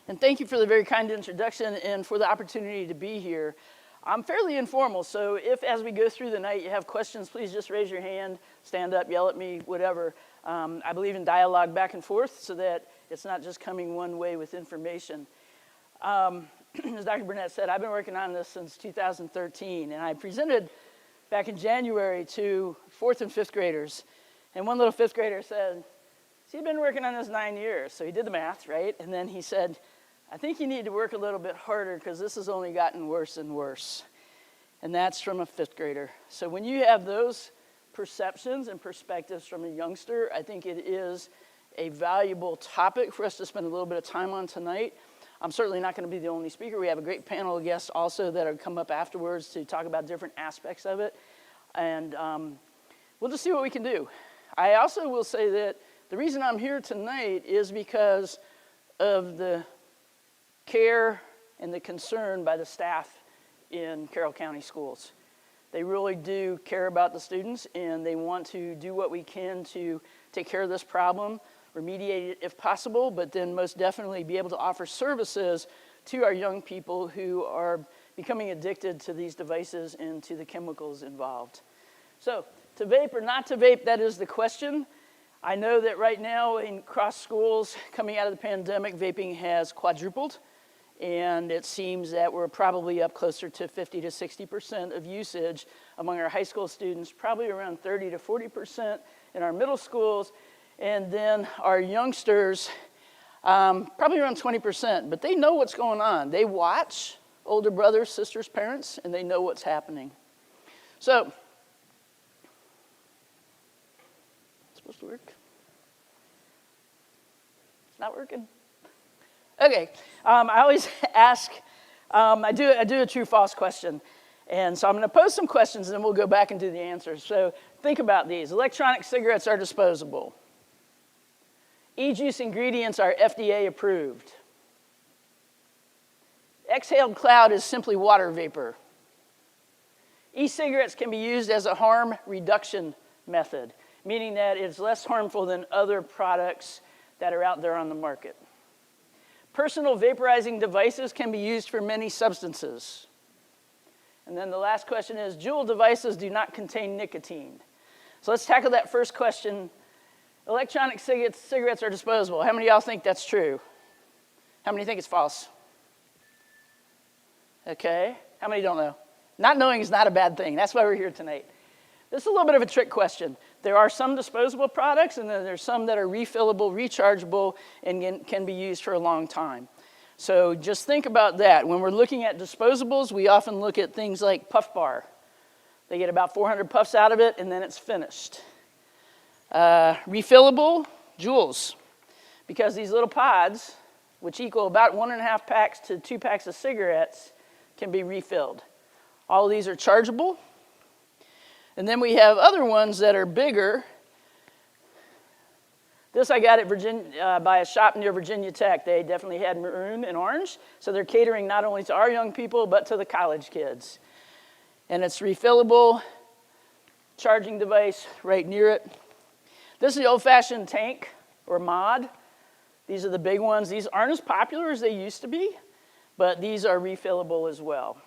And thank you for the very kind introduction and for the opportunity to be here. I'm fairly informal, so if as we go through the night you have questions, please just raise your hand, stand up, yell at me, whatever. I believe in dialogue back and forth so that it's not just coming one way with information. As Dr. Burnett said, I've been working on this since 2013, and I presented back in January to 4th and 5th graders. And one little 5th grader said, so you've been working on this 9 years. So he did the math, right? And then he said, I think you need to work a little bit harder because this has only gotten worse and worse. And that's from a 5th grader. So when you have those perceptions and perspectives from a youngster, I think it is a valuable topic for us to spend a little bit of time on tonight. I'm certainly not going to be the only speaker. We have a great panel of guests also that have come up afterwards to talk about different aspects of it. And we'll just see what we can do. I also will say that the reason I'm here tonight is because of the care and the concern by the staff in Carroll County Schools. They really do care about the students, and they want to do what we can to take care of this problem, remediate it if possible, but then most definitely be able to offer services to our young people who are becoming addicted to these devices and to the chemicals involved. So, to vape or not to vape, that is the question. I know that right now across schools coming out of the pandemic, vaping has quadrupled. And it seems that we're probably up closer to 50 to 60% of usage among our high school students, probably around 30 to 40% in our middle schools, and then our youngsters, probably around 20%. But they know what's going on. They watch older brothers, sisters, parents, and they know what's happening. So, it's supposed to work? It's not working? Okay, I always ask, I do a true-false question. And so I'm going to pose some questions, and then we'll go back and do the answers. So think about these. Electronic cigarettes are disposable. E-juice ingredients are FDA approved. Exhaled cloud is simply water vapor. E-cigarettes can be used as a harm reduction method, meaning that it's less harmful than other products that are out there on the market. Personal vaporizing devices can be used for many substances. And then the last question is, Juul devices do not contain nicotine. So let's tackle that first question. Electronic cigarettes are disposable. How many of y'all think that's true? How many think it's false? Okay. How many don't know? Not knowing is not a bad thing. That's why we're here tonight. This is a little bit of a trick question. There are some disposable products, and then there's some that are refillable, rechargeable, and can be used for a long time. So just think about that. When we're looking at disposables, we often look at things like Puff Bar. They get about 400 puffs out of it, and then it's finished. Refillable, Juuls. Because these little pods, which equal about 1.5 packs to 2 packs of cigarettes, can be refilled. All of these are chargeable. And then we have other ones that are bigger. This I got at Virginia, by a shop near Virginia Tech. They definitely had maroon and orange. So they're catering not only to our young people, but to the college kids. And it's refillable, charging device right near it. This is the old-fashioned tank or mod. These are the big ones. These aren't as popular as they used to be, but these are refillable as well.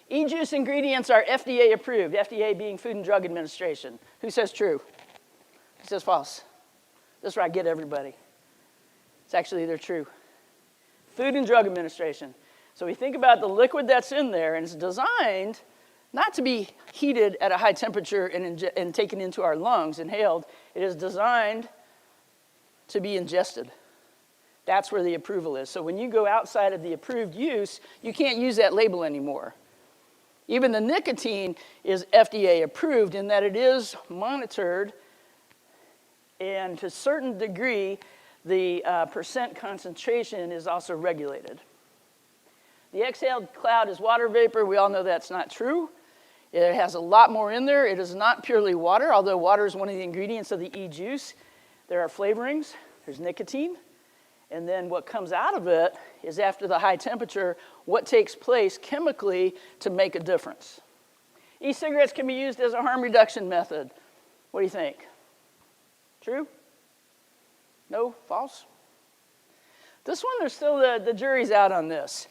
E-juice ingredients are FDA approved, FDA being Food and Drug Administration. Who says true? Who says false? This is where I get everybody. It's actually, they're true. Food and Drug Administration. So we think about the liquid that's in there, and it's designed not to be heated at a high temperature and taken into our lungs, inhaled. It is designed to be ingested. That's where the approval is. So when you go outside of the approved use, you can't use that label anymore. Even the nicotine is FDA approved in that it is monitored, and to a certain degree, the percent concentration is also regulated. The exhaled cloud is water vapor. We all know that's not true. It has a lot more in there. It is not purely water, although water is one of the ingredients of the e-juice. There are flavorings. There's nicotine. And then what comes out of it is, after the high temperature, what takes place chemically to make a difference. E-cigarettes can be used as a harm reduction method. What do you think? True? No? False? This one, there's still the jury's out on this.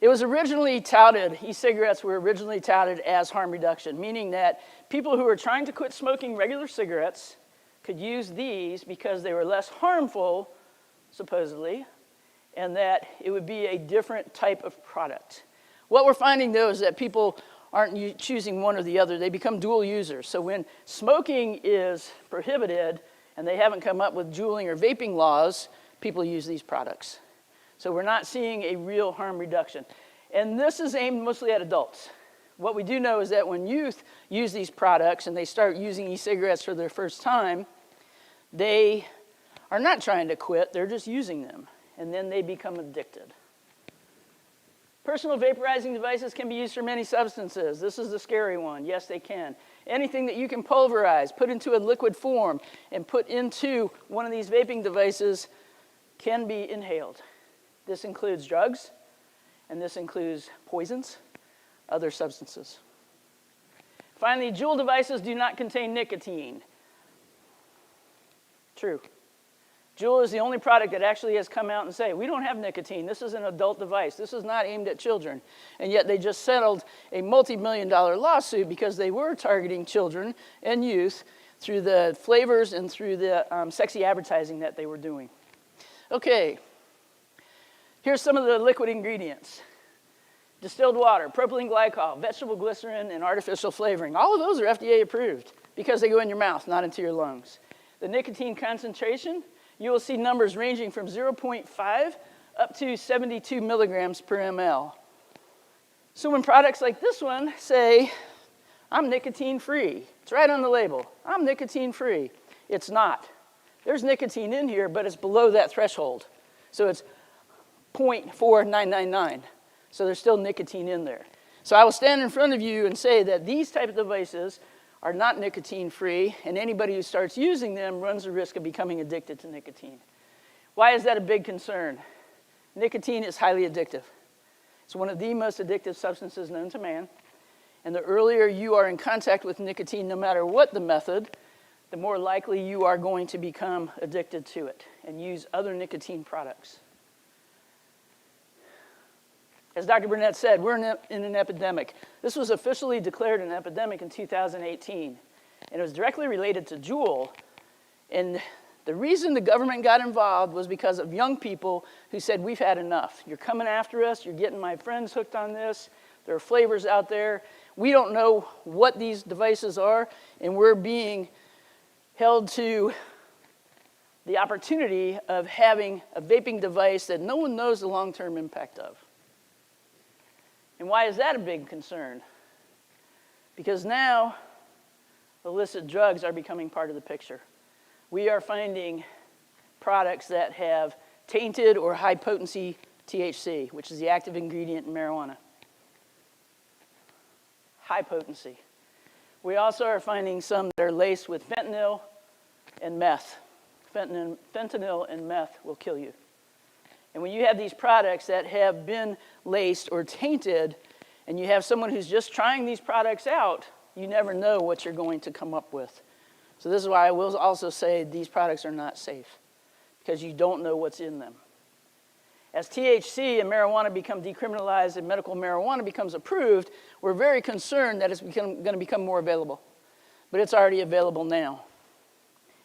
It was originally touted, e-cigarettes were originally touted as harm reduction, meaning that people who were trying to quit smoking regular cigarettes could use these because they were less harmful, supposedly, and that it would be a different type of product. What we're finding, though, is that people aren't choosing one or the other. They become dual users. So when smoking is prohibited and they haven't come up with juuling or vaping laws, people use these products. So we're not seeing a real harm reduction. And this is aimed mostly at adults. What we do know is that when youth use these products and they start using e-cigarettes for their first time, they are not trying to quit, they're just using them. And then they become addicted. Personal vaporizing devices can be used for many substances. This is the scary one. Yes, they can. Anything that you can pulverize, put into a liquid form, and put into one of these vaping devices can be inhaled. This includes drugs, and this includes poisons, other substances. Finally, Juul devices do not contain nicotine. True. Juul is the only product that actually has come out and say, we don't have nicotine. This is an adult device. This is not aimed at children. And yet they just settled a multi-million-dollar lawsuit because they were targeting children and youth through the flavors and through the sexy advertising that they were doing. Okay, here's some of the liquid ingredients. Distilled water, propylene glycol, vegetable glycerin, and artificial flavoring. All of those are FDA approved because they go in your mouth, not into your lungs. The nicotine concentration, you will see numbers ranging from 0.5 up to 72 milligrams per ml. So when products like this one say, I'm nicotine-free, it's right on the label, I'm nicotine-free. It's not. There's nicotine in here, but it's below that threshold. So it's 0.4999. So there's still nicotine in there. So I will stand in front of you and say that these type of devices are not nicotine-free, and anybody who starts using them runs the risk of becoming addicted to nicotine. Why is that a big concern? Nicotine is highly addictive. It's one of the most addictive substances known to man, and the earlier you are in contact with nicotine, no matter what the method, the more likely you are going to become addicted to it and use other nicotine products. As Dr. Burnett said, we're in an epidemic. This was officially declared an epidemic in 2018, and it was directly related to Juul. And the reason the government got involved was because of young people who said, we've had enough. You're coming after us. You're getting my friends hooked on this. There are flavors out there. We don't know what these devices are, and we're being held to the opportunity of having a vaping device that no one knows the long-term impact of. And why is that a big concern? Because now illicit drugs are becoming part of the picture. We are finding products that have tainted or high potency THC, which is the active ingredient in marijuana. High potency. We also are finding some that are laced with fentanyl and meth. Fentanyl and meth will kill you. And when you have these products that have been laced or tainted, and you have someone who's just trying these products out, you never know what you're going to come up with. So this is why I will also say these products are not safe, because you don't know what's in them. As THC and marijuana become decriminalized and medical marijuana becomes approved, we're very concerned that it's going to become more available. But it's already available now.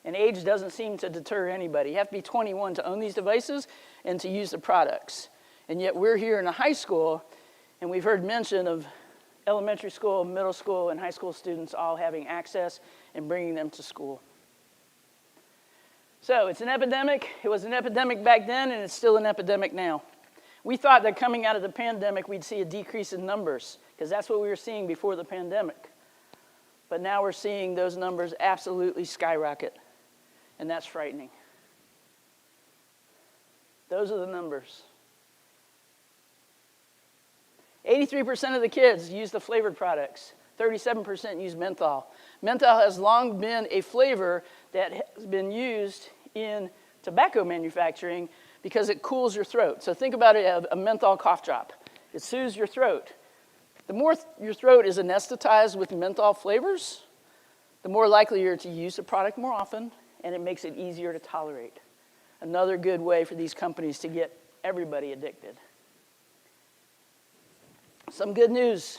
And age doesn't seem to deter anybody. You have to be 21 to own these devices and to use the products. And yet we're here in a high school, and we've heard mention of elementary school, middle school, and high school students all having access and bringing them to school. So it's an epidemic. It was an epidemic back then, and it's still an epidemic now. We thought that coming out of the pandemic, we'd see a decrease in numbers, because that's what we were seeing before the pandemic. But now we're seeing those numbers absolutely skyrocket. And that's frightening. Those are the numbers. 83% of the kids use the flavored products. 37% use menthol. Menthol has long been a flavor that has been used in tobacco manufacturing because it cools your throat. So think about it, a menthol cough drop. It soothes your throat. The more your throat is anesthetized with menthol flavors, the more likely you're to use the product more often, and it makes it easier to tolerate. Another good way for these companies to get everybody addicted. Some good news.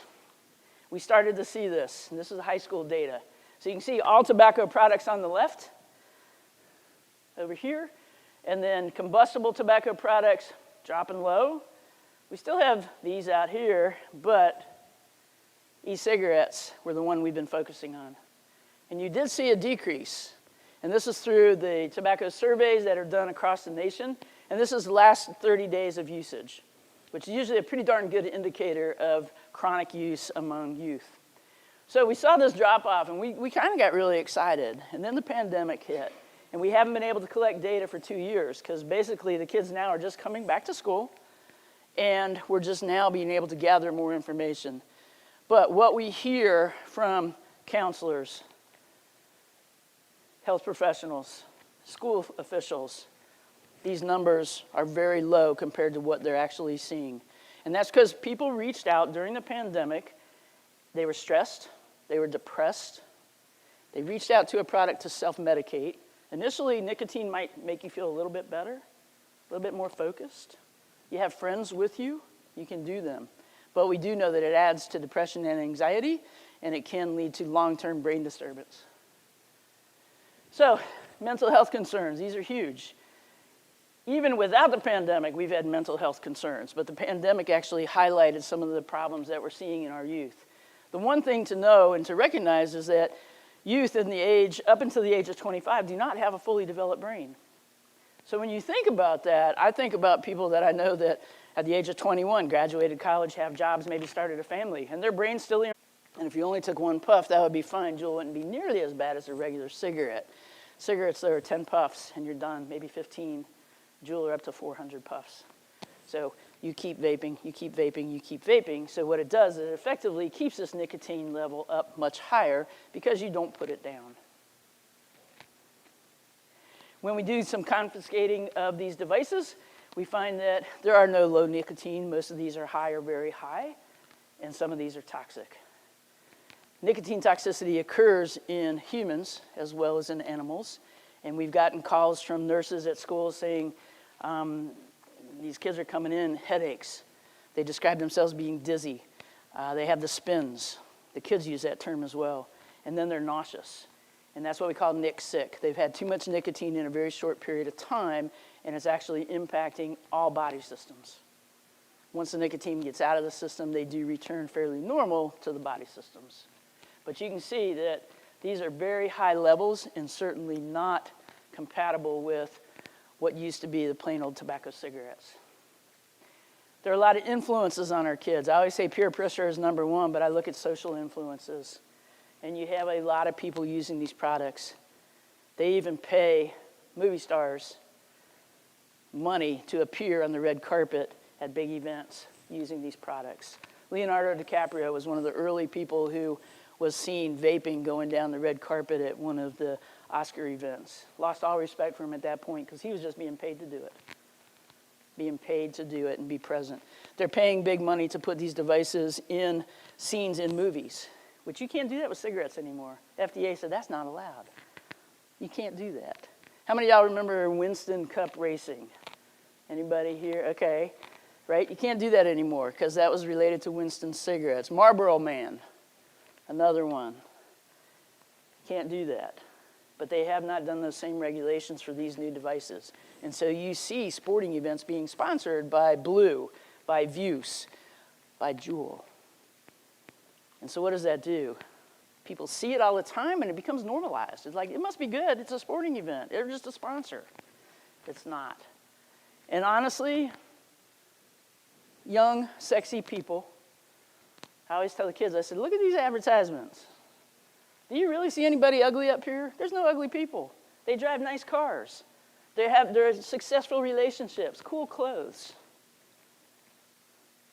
We started to see this, and this is high school data. So you can see all tobacco products on the left, over here, and then combustible tobacco products dropping low. We still have these out here, but e-cigarettes were the one we've been focusing on. And you did see a decrease. And this is through the tobacco surveys that are done across the nation. And this is the last 30 days of usage, which is usually a pretty darn good indicator of chronic use among youth. So we saw this drop off, and we kind of got really excited. And then the pandemic hit. And we haven't been able to collect data for 2 years, because basically the kids now are just coming back to school, and we're just now being able to gather more information. But what we hear from counselors, health professionals, school officials, these numbers are very low compared to what they're actually seeing. And that's because people reached out during the pandemic. They were stressed. They were depressed. They reached out to a product to self-medicate. Initially, nicotine might make you feel a little bit better, a little bit more focused. You have friends with you, you can do them. But we do know that it adds to depression and anxiety, and it can lead to long-term brain disturbance. So, mental health concerns, these are huge. Even without the pandemic, we've had mental health concerns, but the pandemic actually highlighted some of the problems that we're seeing in our youth. The one thing to know and to recognize is that youth in the age, up until the age of 25, do not have a fully developed brain. So when you think about that, I think about people that I know that at the age of 21 graduated college, have jobs, maybe started a family, and their brain's still in. And if you only took one puff, that would be fine. Juul wouldn't be nearly as bad as a regular cigarette. Cigarettes, there are 10 puffs, and you're done, maybe 15. Juul are up to 400 puffs. So you keep vaping, you keep vaping, you keep vaping. So what it does is it effectively keeps this nicotine level up much higher because you don't put it down. When we do some confiscating of these devices, we find that there are no low nicotine. Most of these are high or very high, and some of these are toxic. Nicotine toxicity occurs in humans as well as in animals. And we've gotten calls from nurses at school saying, these kids are coming in, headaches. They describe themselves being dizzy. They have the spins. The kids use that term as well. And then they're nauseous. And that's what we call nic sick. They've had too much nicotine in a very short period of time, and it's actually impacting all body systems. Once the nicotine gets out of the system, they do return fairly normal to the body systems. But you can see that these are very high levels and certainly not compatible with what used to be the plain old tobacco cigarettes. There are a lot of influences on our kids. I always say peer pressure is number one, but I look at social influences. And you have a lot of people using these products. They even pay movie stars money to appear on the red carpet at big events using these products. Leonardo DiCaprio was one of the early people who was seen vaping going down the red carpet at one of the Oscar events. Lost all respect for him at that point because he was just being paid to do it. Being paid to do it and be present. They're paying big money to put these devices in scenes in movies, which you can't do that with cigarettes anymore. FDA said that's not allowed. You can't do that. How many of y'all remember Winston Cup racing? Anybody here? Okay. Right? You can't do that anymore because that was related to Winston's cigarettes. Marlboro Man. Another one. Can't do that. But they have not done those same regulations for these new devices. And so you see sporting events being sponsored by Blue, by Vuse, by Juul. And so what does that do? People see it all the time and it becomes normalized. It's like, it must be good. It's a sporting event. They're just a sponsor. It's not. And honestly, young, sexy people, I always tell the kids, I said, look at these advertisements. Do you really see anybody ugly up here? There's no ugly people. They drive nice cars. They're successful relationships, cool clothes.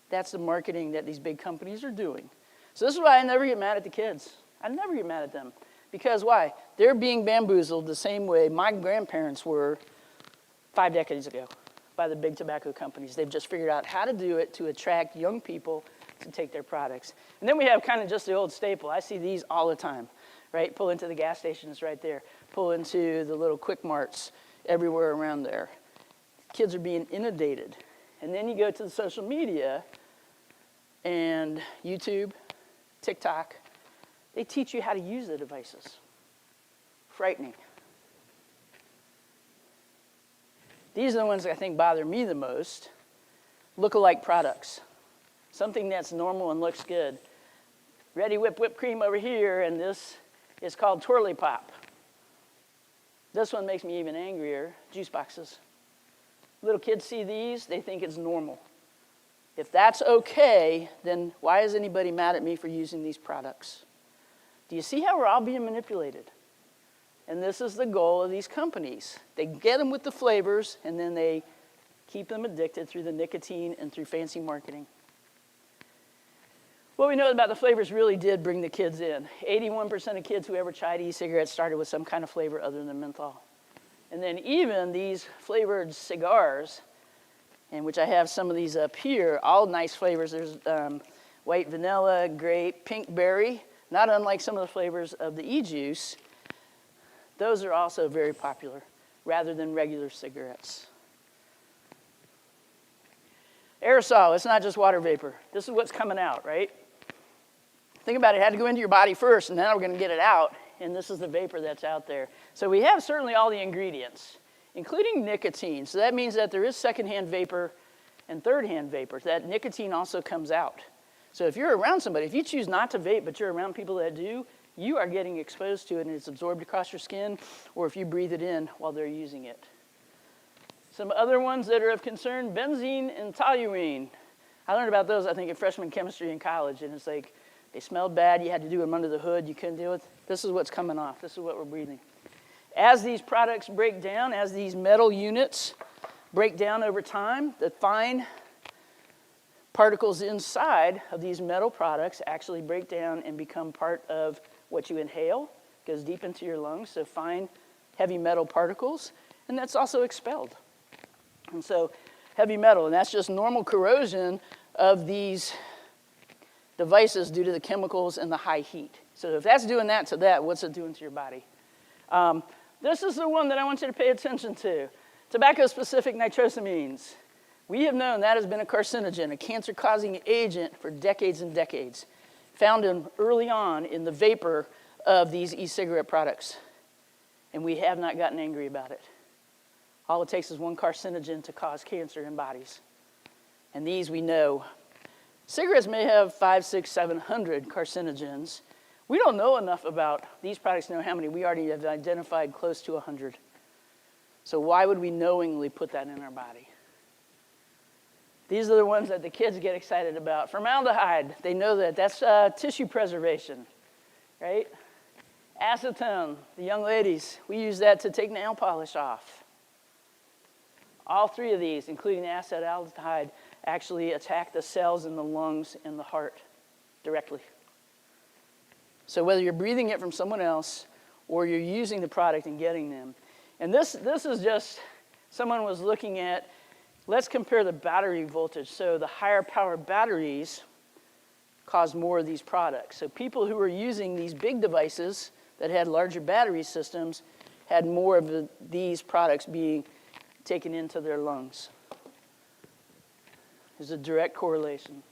That's the marketing that these big companies are doing. So this is why I never get mad at the kids. I never get mad at them. Because why? They're being bamboozled the same way my grandparents were 5 decades ago by the big tobacco companies. They've just figured out how to do it to attract young people to take their products. And then we have kind of just the old staple. I see these all the time, right? Pull into the gas stations right there. Pull into the little quick marts everywhere around there. Kids are being inundated. And then you go to the social media and YouTube, TikTok, they teach you how to use the devices. Frightening. These are the ones that I think bother me the most. Look-alike products. Something that's normal and looks good. Ready whipped cream over here, and this is called Twirly Pop. This one makes me even angrier. Juice boxes. Little kids see these, they think it's normal. If that's okay, then why is anybody mad at me for using these products? Do you see how we're all being manipulated? And this is the goal of these companies. They get them with the flavors, and then they keep them addicted through the nicotine and through fancy marketing. What we know about the flavors really did bring the kids in. 81% of kids who ever tried e-cigarettes started with some kind of flavor other than menthol. And then even these flavored cigars, and which I have some of these up here, all nice flavors. There's white vanilla, grape, pink berry, not unlike some of the flavors of the e-juice. Those are also very popular, rather than regular cigarettes. Aerosol, it's not just water vapor. This is what's coming out, right? Think about it, it had to go into your body first, and now we're going to get it out, and this is the vapor that's out there. So we have certainly all the ingredients, including nicotine. So that means that there is secondhand vapor and third-hand vapor. That nicotine also comes out. So if you're around somebody, if you choose not to vape, but you're around people that do, you are getting exposed to it, and it's absorbed across your skin, or if you breathe it in while they're using it. Some other ones that are of concern, benzene and toluene. I learned about those, I think, in freshman chemistry in college, and it's like, they smelled bad, you had to do them under the hood, you couldn't deal with it. This is what's coming off, this is what we're breathing. As these products break down, as these metal units break down over time, the fine particles inside of these metal products actually break down and become part of what you inhale, goes deep into your lungs, so fine, heavy metal particles, and that's also expelled. And so heavy metal, and that's just normal corrosion of these devices due to the chemicals and the high heat. So if that's doing that to that, what's it doing to your body? This is the one that I want you to pay attention to. Tobacco-specific nitrosamines. We have known that has been a carcinogen, a cancer-causing agent for decades and decades, found early on in the vapor of these e-cigarette products. And we have not gotten angry about it. All it takes is one carcinogen to cause cancer in bodies. And these we know. Cigarettes may have 500, 600, 700 carcinogens. We don't know enough about these products to know how many. We already have identified close to 100. So why would we knowingly put that in our body? These are the ones that the kids get excited about. Formaldehyde, they know that. That's tissue preservation, right? Acetone, the young ladies, we use that to take nail polish off. All three of these, including the acetaldehyde, actually attack the cells in the lungs and the heart directly. So whether you're breathing it from someone else or you're using the product and getting them. And this is just, someone was looking at, let's compare the battery voltage. So the higher power batteries cause more of these products. So people who were using these big devices that had larger battery systems had more of these products being taken into their lungs. There's a direct correlation.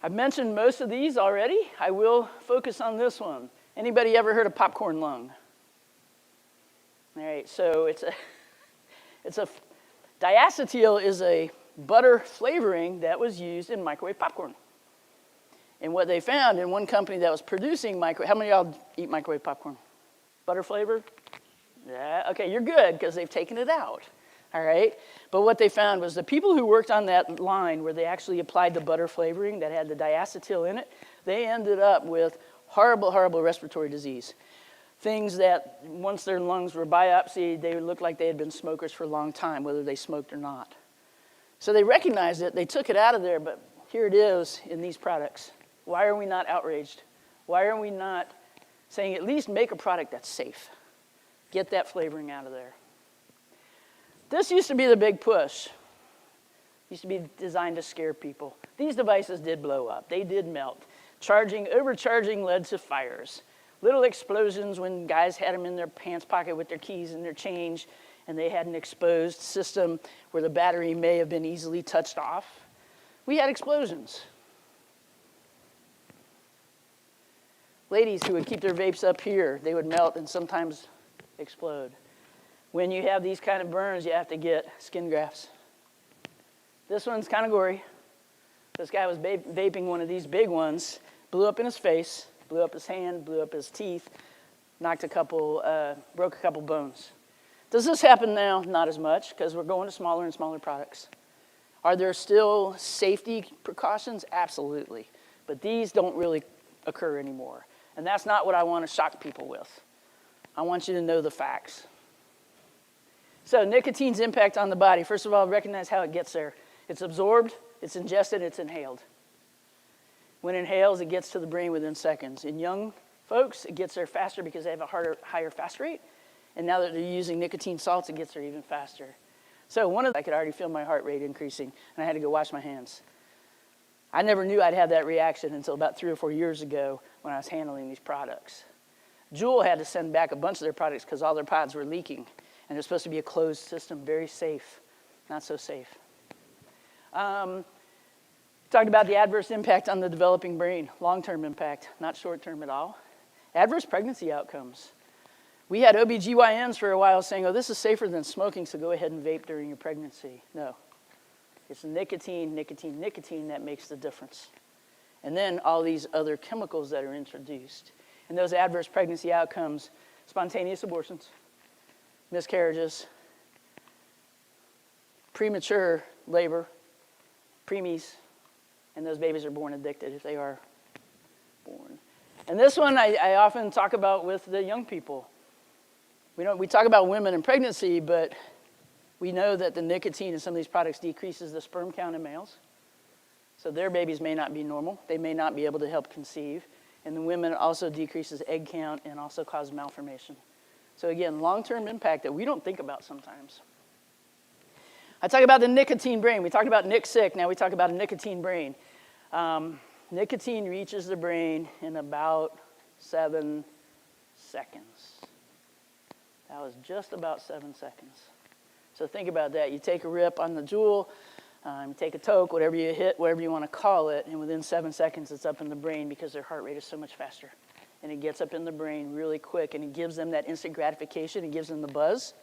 I've mentioned most of these already. I will focus on this one. Anybody ever heard of popcorn lung? All right, so it's a diacetyl is a butter flavoring that was used in microwave popcorn. And what they found in one company that was producing how many of y'all eat microwave popcorn? Butter flavor? Yeah, okay, you're good because they've taken it out. All right, but what they found was the people who worked on that line where they actually applied the butter flavoring that had the diacetyl in it, they ended up with horrible, horrible respiratory disease. Things that once their lungs were biopsied, they looked like they had been smokers for a long time, whether they smoked or not. So they recognized it, they took it out of there, but here it is in these products. Why are we not outraged? Why are we not saying at least make a product that's safe? Get that flavoring out of there. This used to be the big push. Used to be designed to scare people. These devices did blow up. They did melt. Overcharging led to fires. Little explosions when guys had them in their pants pocket with their keys and their change, and they had an exposed system where the battery may have been easily touched off, we had explosions. Ladies who would keep their vapes up here, they would melt and sometimes explode. When you have these kind of burns, you have to get skin grafts. This one's kind of gory. This guy was vaping one of these big ones, blew up in his face, blew up his hand, blew up his teeth, broke a couple bones. Does this happen now? Not as much, because we're going to smaller and smaller products. Are there still safety precautions? Absolutely. But these don't really occur anymore. And that's not what I want to shock people with. I want you to know the facts. So nicotine's impact on the body. First of all, recognize how it gets there. It's absorbed, it's ingested, it's inhaled. When it inhales, it gets to the brain within seconds. In young folks, it gets there faster because they have a higher fast rate. And now that they're using nicotine salts, it gets there even faster. So I could already feel my heart rate increasing, and I had to go wash my hands. I never knew I'd have that reaction until about 3 or 4 years ago when I was handling these products. Juul had to send back a bunch of their products because all their pods were leaking. And it's supposed to be a closed system, very safe. Not so safe. Talked about the adverse impact on the developing brain, long-term impact, not short-term at all. Adverse pregnancy outcomes. We had OBGYNs for a while saying, oh, this is safer than smoking, so go ahead and vape during your pregnancy. No. It's nicotine that makes the difference. And then all these other chemicals that are introduced. And those adverse pregnancy outcomes, spontaneous abortions, miscarriages, premature labor, preemies, and those babies are born addicted if they are born. And this one I often talk about with the young people. We talk about women and pregnancy, but we know that the nicotine in some of these products decreases the sperm count in males. So their babies may not be normal. They may not be able to help conceive. And the women also decreases egg count and also causes malformation. So again, long-term impact that we don't think about sometimes. I talk about the nicotine brain. We talked about nic-sick. Now we talk about a nicotine brain. Nicotine reaches the brain in about 7 seconds. That was just about 7 seconds. So think about that. You take a rip on the Juul, you take a toke, whatever you hit, whatever you want to call it, and within 7 seconds it's up in the brain because their heart rate is so much faster. And it gets up in the brain really quick, and it gives them that instant gratification. It gives them the buzz.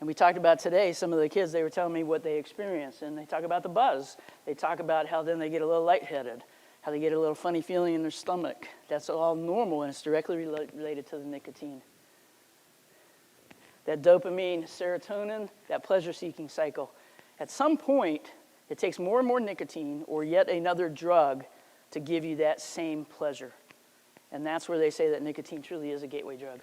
And we talked about today, some of the kids, they were telling me what they experienced, and they talk about the buzz. They talk about how then they get a little lightheaded, how they get a little funny feeling in their stomach. That's all normal, and it's directly related to the nicotine. That dopamine, serotonin, that pleasure-seeking cycle. At some point, it takes more and more nicotine or yet another drug to give you that same pleasure. And that's where they say that nicotine truly is a gateway drug.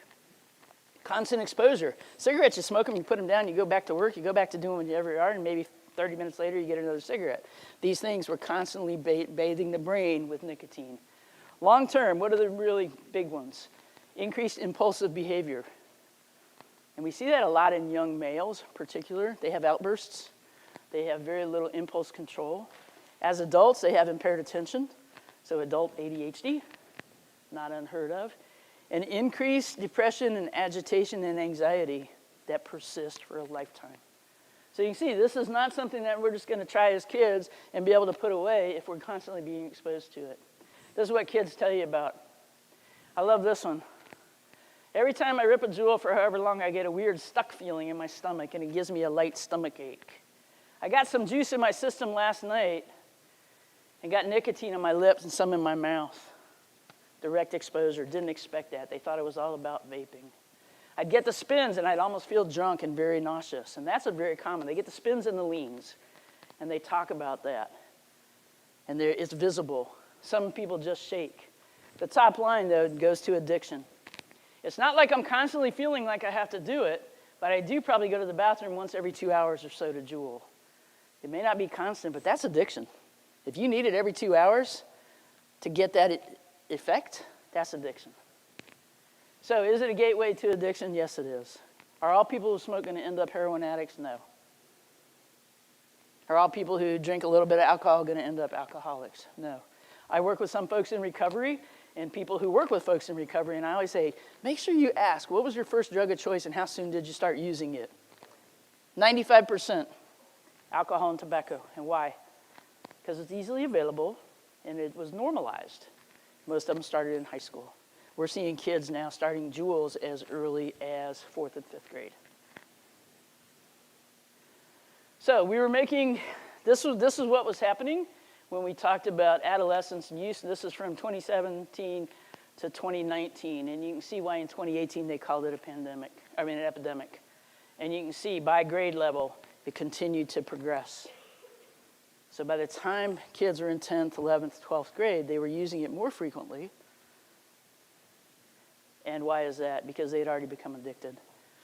Constant exposure. Cigarettes, you smoke them, you put them down, you go back to work, you go back to doing whatever you are, and maybe 30 minutes later you get another cigarette. These things were constantly bathing the brain with nicotine. Long term, what are the really big ones? Increased impulsive behavior. And we see that a lot in young males in particular. They have outbursts. They have very little impulse control. As adults, they have impaired attention. So adult ADHD, not unheard of. And increased depression and agitation and anxiety that persist for a lifetime. So you can see, this is not something that we're just going to try as kids and be able to put away if we're constantly being exposed to it. This is what kids tell you about. I love this one. Every time I rip a Juul for however long, I get a weird stuck feeling in my stomach, and it gives me a light stomach ache. I got some juice in my system last night and got nicotine on my lips and some in my mouth. Direct exposure, didn't expect that. They thought it was all about vaping. I'd get the spins, and I'd almost feel drunk and very nauseous, and that's very common. They get the spins and the leans, and they talk about that. And it's visible. Some people just shake. The top line, though, goes to addiction. It's not like I'm constantly feeling like I have to do it, but I do probably go to the bathroom once every 2 hours or so to Juul. It may not be constant, but that's addiction. If you need it every 2 hours to get that effect, that's addiction. So is it a gateway to addiction? Yes, it is. Are all people who smoke going to end up heroin addicts? No. Are all people who drink a little bit of alcohol going to end up alcoholics? No. I work with some folks in recovery, and people who work with folks in recovery, and I always say, make sure you ask, what was your first drug of choice and how soon did you start using it? 95% alcohol and tobacco. And why? Because it's easily available and it was normalized. Most of them started in high school. We're seeing kids now starting Juuls as early as 4th and 5th grade. So we were making, this is what was happening when we talked about adolescence use. This is from 2017 to 2019, and you can see why in 2018 they called it an epidemic. And you can see by grade level, it continued to progress. So by the time kids were in 10th, 11th, 12th grade, they were using it more frequently. And why is that? Because they had already become addicted.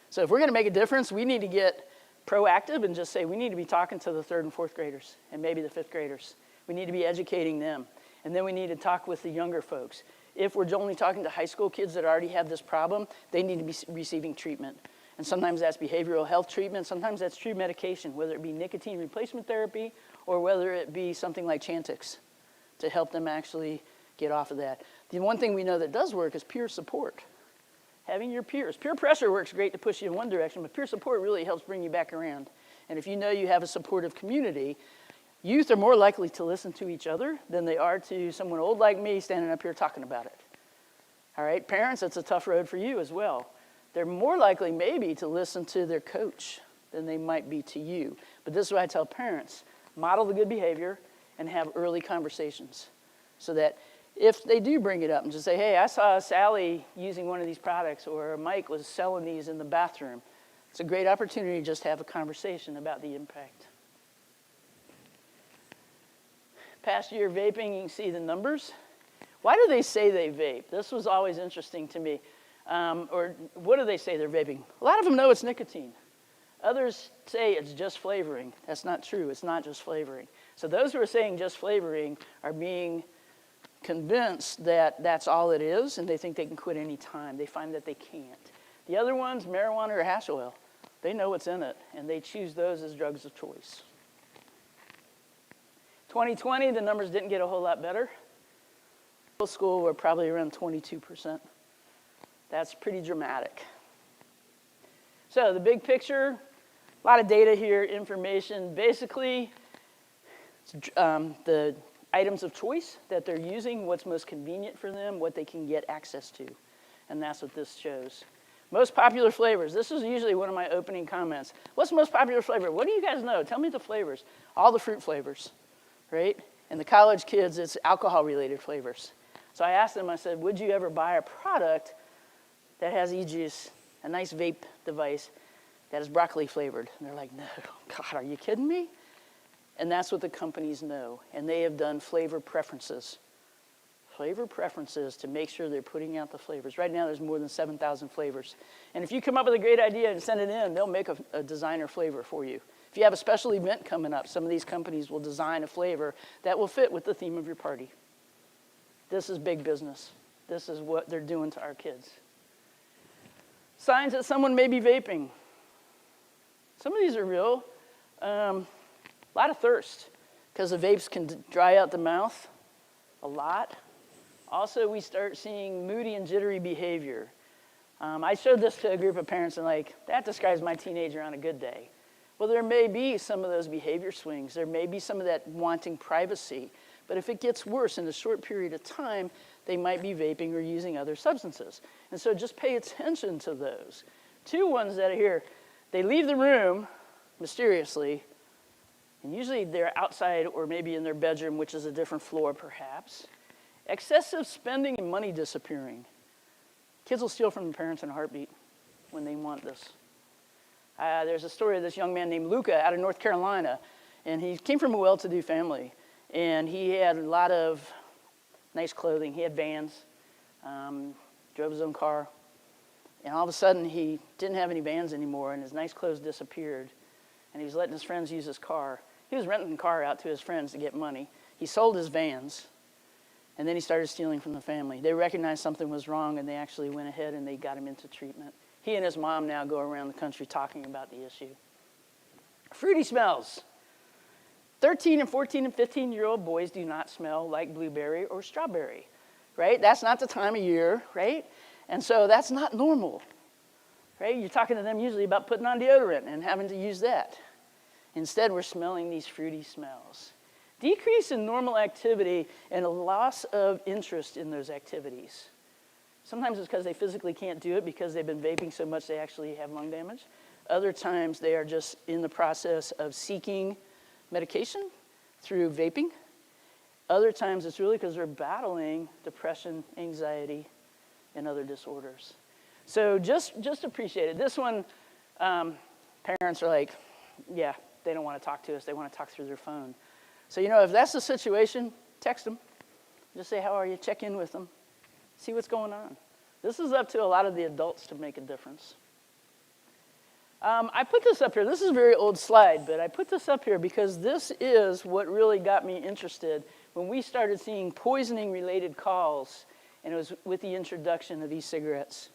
So if we're going to make a difference, we need to get proactive and just say we need to be talking to the 3rd and 4th graders and maybe the 5th graders. We need to be educating them. And then we need to talk with the younger folks. If we're only talking to high school kids that already have this problem, they need to be receiving treatment. And sometimes that's behavioral health treatment. Sometimes that's true medication, whether it be nicotine replacement therapy or whether it be something like Chantix to help them actually get off of that. The one thing we know that does work is peer support. Having your peers. Peer pressure works great to push you in one direction, but peer support really helps bring you back around. And if you know you have a supportive community, youth are more likely to listen to each other than they are to someone old like me standing up here talking about it. All right, parents, it's a tough road for you as well. They're more likely maybe to listen to their coach than they might be to you. But this is what I tell parents. Model the good behavior and have early conversations so that if they do bring it up and just say, hey, I saw Sally using one of these products or Mike was selling these in the bathroom, it's a great opportunity to just have a conversation about the impact. Past year vaping, you can see the numbers. Why do they say they vape? This was always interesting to me. Or what do they say they're vaping? A lot of them know it's nicotine. Others say it's just flavoring. That's not true. It's not just flavoring. So those who are saying just flavoring are being convinced that that's all it is, and they think they can quit any time. They find that they can't. The other ones, marijuana or hash oil, they know what's in it, and they choose those as drugs of choice. 2020, the numbers didn't get a whole lot better. Middle school were probably around 22%. That's pretty dramatic. So the big picture, a lot of data here, information. Basically, the items of choice that they're using, what's most convenient for them, what they can get access to. And that's what this shows. Most popular flavors. This is usually one of my opening comments. What's the most popular flavor? What do you guys know? Tell me the flavors. All the fruit flavors, right? And the college kids, it's alcohol-related flavors. So I asked them, I said, would you ever buy a product that has e-juice, a nice vape device that is broccoli flavored? And they're like, no, God, are you kidding me? And that's what the companies know. And they have done flavor preferences. Flavor preferences to make sure they're putting out the flavors. Right now, there's more than 7,000 flavors. And if you come up with a great idea and send it in, they'll make a designer flavor for you. If you have a special event coming up, some of these companies will design a flavor that will fit with the theme of your party. This is big business. This is what they're doing to our kids. Signs that someone may be vaping. Some of these are real. A lot of thirst, because the vapes can dry out the mouth a lot. Also, we start seeing moody and jittery behavior. I showed this to a group of parents and like, that describes my teenager on a good day. Well, there may be some of those behavior swings. There may be some of that wanting privacy. But if it gets worse in a short period of time, they might be vaping or using other substances. And so just pay attention to those. Two ones that are here, they leave the room mysteriously, and usually they're outside or maybe in their bedroom, which is a different floor perhaps. Excessive spending and money disappearing. Kids will steal from their parents in a heartbeat when they want this. There's a story of this young man named Luca out of North Carolina, and he came from a well-to-do family, and he had a lot of nice clothing. He had Vans, drove his own car, and all of a sudden he didn't have any Vans anymore, and his nice clothes disappeared, and he was letting his friends use his car. He was renting the car out to his friends to get money. He sold his Vans, and then he started stealing from the family. They recognized something was wrong, and they actually went ahead and they got him into treatment. He and his mom now go around the country talking about the issue. Fruity smells. 13 and 14 and 15-year-old boys do not smell like blueberry or strawberry. right? That's not the time of year, right? And so that's not normal, right? You're talking to them usually about putting on deodorant and having to use that. Instead, we're smelling these fruity smells. Decrease in normal activity and a loss of interest in those activities. Sometimes it's because they physically can't do it because they've been vaping so much they actually have lung damage. Other times they are just in the process of seeking medication through vaping. Other times it's really because they're battling depression, anxiety, and other disorders. So just appreciate it. This one, parents are like, yeah, they don't want to talk to us. They want to talk through their phone. So, if that's the situation, text them. Just say, how are you? Check in with them. See what's going on. This is up to a lot of the adults to make a difference. I put this up here. This is a very old slide, but I put this up here because this is what really got me interested when we started seeing poisoning-related calls, and it was with the introduction of e-cigarettes.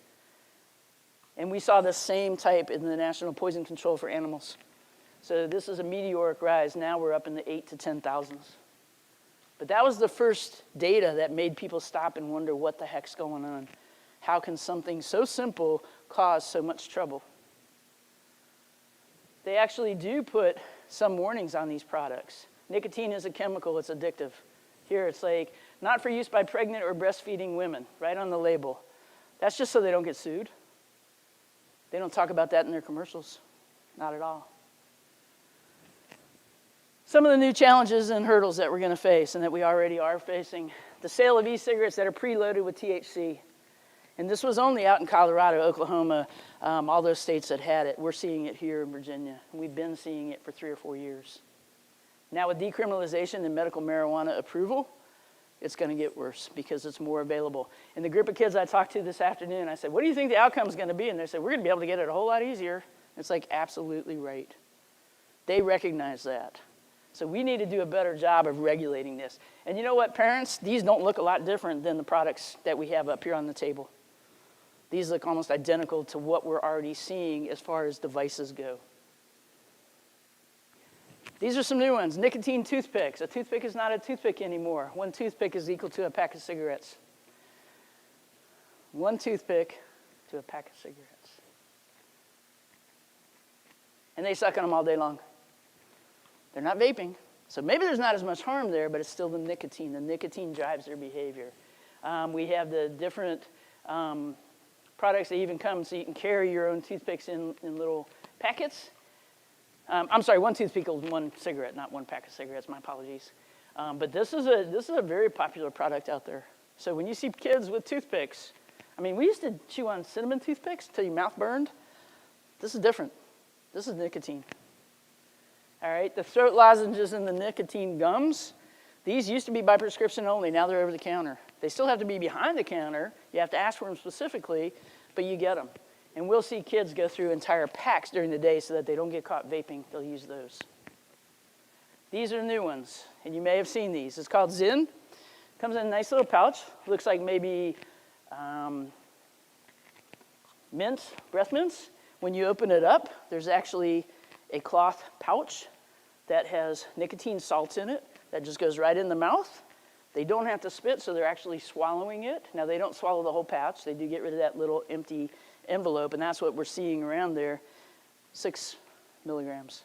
And we saw the same type in the National Poison Control for Animals. So this is a meteoric rise. Now we're up in the 8 to 10,000s. But that was the first data that made people stop and wonder what the heck's going on. How can something so simple cause so much trouble? They actually do put some warnings on these products. Nicotine is a chemical, it's addictive. Here it's like, not for use by pregnant or breastfeeding women, right on the label. That's just so they don't get sued. They don't talk about that in their commercials, not at all. Some of the new challenges and hurdles that we're going to face and that we already are facing. The sale of e-cigarettes that are preloaded with THC. And this was only out in Colorado, Oklahoma, all those states that had it. We're seeing it here in Virginia. We've been seeing it for 3 or 4 years. Now with decriminalization and medical marijuana approval, it's going to get worse because it's more available. And the group of kids I talked to this afternoon, I said, what do you think the outcome is going to be? And they said, we're going to be able to get it a whole lot easier. And it's like, absolutely right. They recognize that. So we need to do a better job of regulating this. And you know what, parents? These don't look a lot different than the products that we have up here on the table. These look almost identical to what we're already seeing as far as devices go. These are some new ones. Nicotine toothpicks. A toothpick is not a toothpick anymore. 1 toothpick is equal to a pack of cigarettes. 1 toothpick to a pack of cigarettes. And they suck on them all day long. They're not vaping, so maybe there's not as much harm there, but it's still the nicotine. The nicotine drives their behavior. We have the different products that even come so you can carry your own toothpicks in little packets. I'm sorry, 1 toothpick is 1 cigarette, not 1 pack of cigarettes. My apologies. But this is a very popular product out there. So when you see kids with toothpicks, we used to chew on cinnamon toothpicks until your mouth burned. This is different. This is nicotine. All right, the throat lozenges and the nicotine gums, these used to be by prescription only. Now they're over the counter. They still have to be behind the counter. You have to ask for them specifically, but you get them. And we'll see kids go through entire packs during the day so that they don't get caught vaping. They'll use those. These are new ones, and you may have seen these. It's called Zyn. Comes in a nice little pouch. Looks like maybe mint, breath mints. When you open it up, there's actually a cloth pouch that has nicotine salts in it that just goes right in the mouth. They don't have to spit, so they're actually swallowing it. Now, they don't swallow the whole pouch. They do get rid of that little empty envelope, and that's what we're seeing around there. 6 milligrams,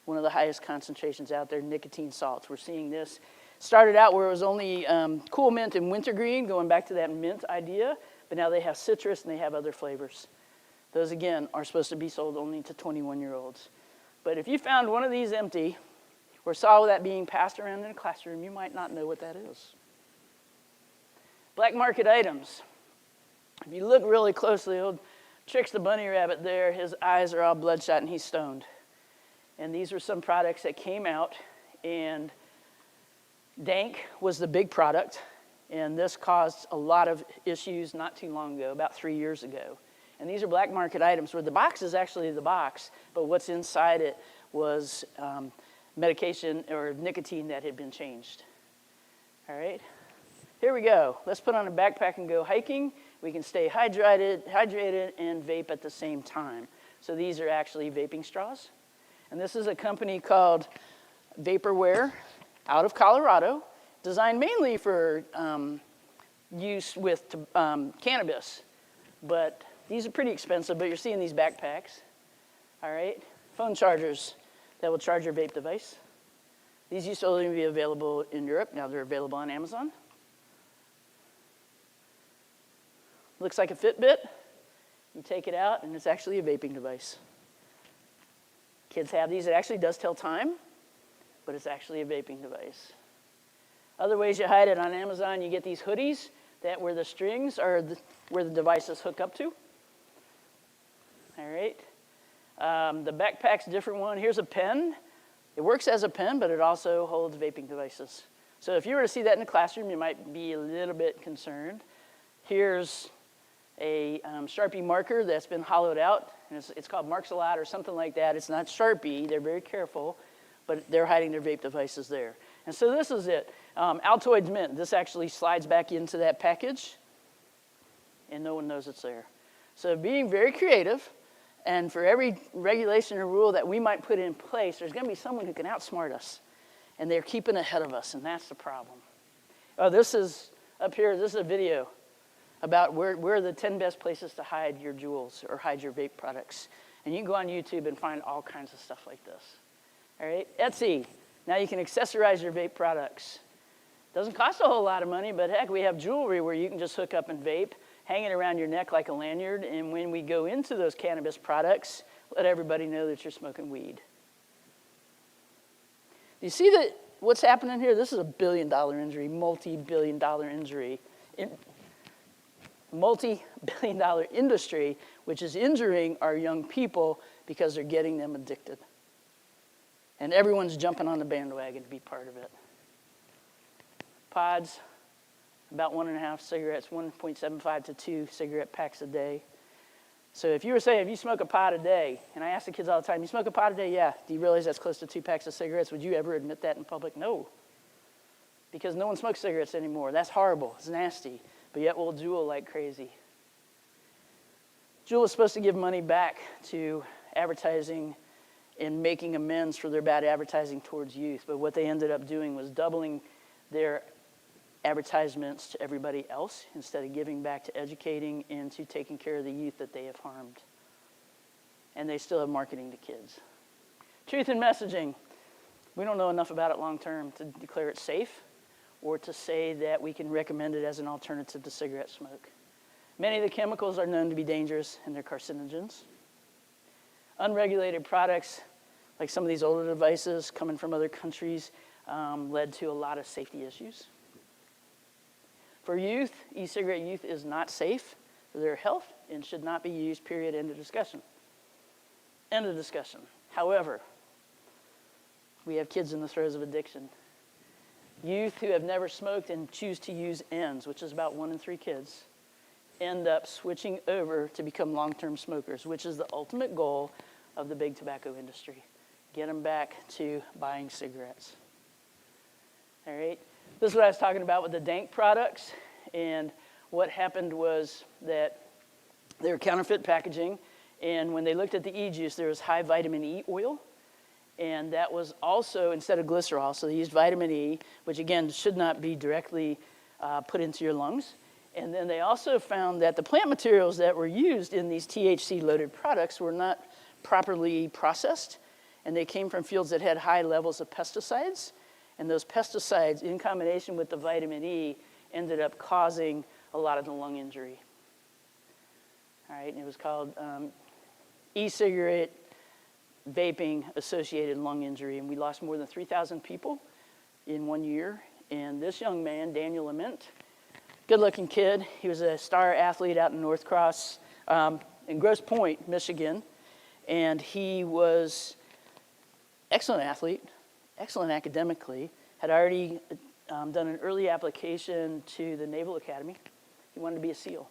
one of the highest concentrations out there, nicotine salts. We're seeing this. Started out where it was only cool mint and wintergreen, going back to that mint idea, but now they have citrus and they have other flavors. Those, again, are supposed to be sold only to 21-year-olds. But if you found one of these empty or saw that being passed around in a classroom, you might not know what that is. Black market items. If you look really closely, old Tricks the bunny rabbit there, his eyes are all bloodshot and he's stoned. And these were some products that came out, and Dank was the big product, and this caused a lot of issues not too long ago, about 3 years ago. And these are black market items where the box is actually the box, but what's inside it was medication or nicotine that had been changed. All right, here we go. Let's put on a backpack and go hiking. We can stay hydrated and vape at the same time. So these are actually vaping straws. And this is a company called Vaporware out of Colorado, designed mainly for use with cannabis, but these are pretty expensive, but you're seeing these backpacks, all right? Phone chargers that will charge your vape device. These used to only be available in Europe. Now they're available on Amazon. Looks like a Fitbit. You take it out, and it's actually a vaping device. Kids have these. It actually does tell time, but it's actually a vaping device. Other ways you hide it on Amazon, you get these hoodies that where the strings are where the devices hook up to. All right. The backpack's a different one. Here's a pen. It works as a pen, but it also holds vaping devices. So if you were to see that in the classroom, you might be a little bit concerned. Here's a Sharpie marker that's been hollowed out, and it's called Marks-a-Lot or something like that. It's not Sharpie. They're very careful, but they're hiding their vape devices there. And so this is it. Altoids Mint. This actually slides back into that package, and no one knows it's there. So being very creative, and for every regulation or rule that we might put in place, there's going to be someone who can outsmart us, and they're keeping ahead of us, and that's the problem. Oh, this is up here. This is a video about where are the 10 best places to hide your jewels or hide your vape products. And you can go on YouTube and find all kinds of stuff like this. All right, Etsy. Now you can accessorize your vape products. Doesn't cost a whole lot of money, but heck, we have jewelry where you can just hook up and vape, hang it around your neck like a lanyard, and when we go into those cannabis products, let everybody know that you're smoking weed. Do you see that what's happening here? This is a billion-dollar injury, multi-billion-dollar injury. Multi-billion-dollar industry, which is injuring our young people because they're getting them addicted. And everyone's jumping on the bandwagon to be part of it. Pods, about 1.5 cigarettes, 1.75 to 2 cigarette packs a day. So if you were saying, if you smoke a pod a day, and I ask the kids all the time, you smoke a pod a day? Yeah. Do you realize that's close to 2 packs of cigarettes? Would you ever admit that in public? No. Because no one smokes cigarettes anymore. That's horrible. It's nasty. But yet we'll Juul like crazy. Juul is supposed to give money back to advertising and making amends for their bad advertising towards youth. But what they ended up doing was doubling their advertisements to everybody else instead of giving back to educating and to taking care of the youth that they have harmed. And they still have marketing to kids. Truth in messaging. We don't know enough about it long term to declare it safe or to say that we can recommend it as an alternative to cigarette smoke. Many of the chemicals are known to be dangerous and they're carcinogens. Unregulated products, like some of these older devices coming from other countries, led to a lot of safety issues. For youth, e-cigarette youth is not safe for their health and should not be used, period, end of discussion. End of discussion. However, we have kids in the throes of addiction. Youth who have never smoked and choose to use ends, which is about 1 in 3 kids, end up switching over to become long-term smokers, which is the ultimate goal of the big tobacco industry. Get them back to buying cigarettes. All right? This is what I was talking about with the dank products, and what happened was that they were counterfeit packaging, and when they looked at the e-juice, there was high vitamin E oil, and that was also, instead of glycerol, so they used vitamin E, which again should not be directly put into your lungs. And then they also found that the plant materials that were used in these THC-loaded products were not properly processed, and they came from fields that had high levels of pesticides. And those pesticides, in combination with the vitamin E, ended up causing a lot of the lung injury. All right, and it was called e-cigarette vaping associated lung injury, and we lost more than 3,000 people in 1 year. And this young man, Daniel Ament, good-looking kid. He was a star athlete out in North Cross, in Grosse Pointe, Michigan, and he was excellent athlete, excellent academically, had already done an early application to the Naval Academy. He wanted to be a SEAL.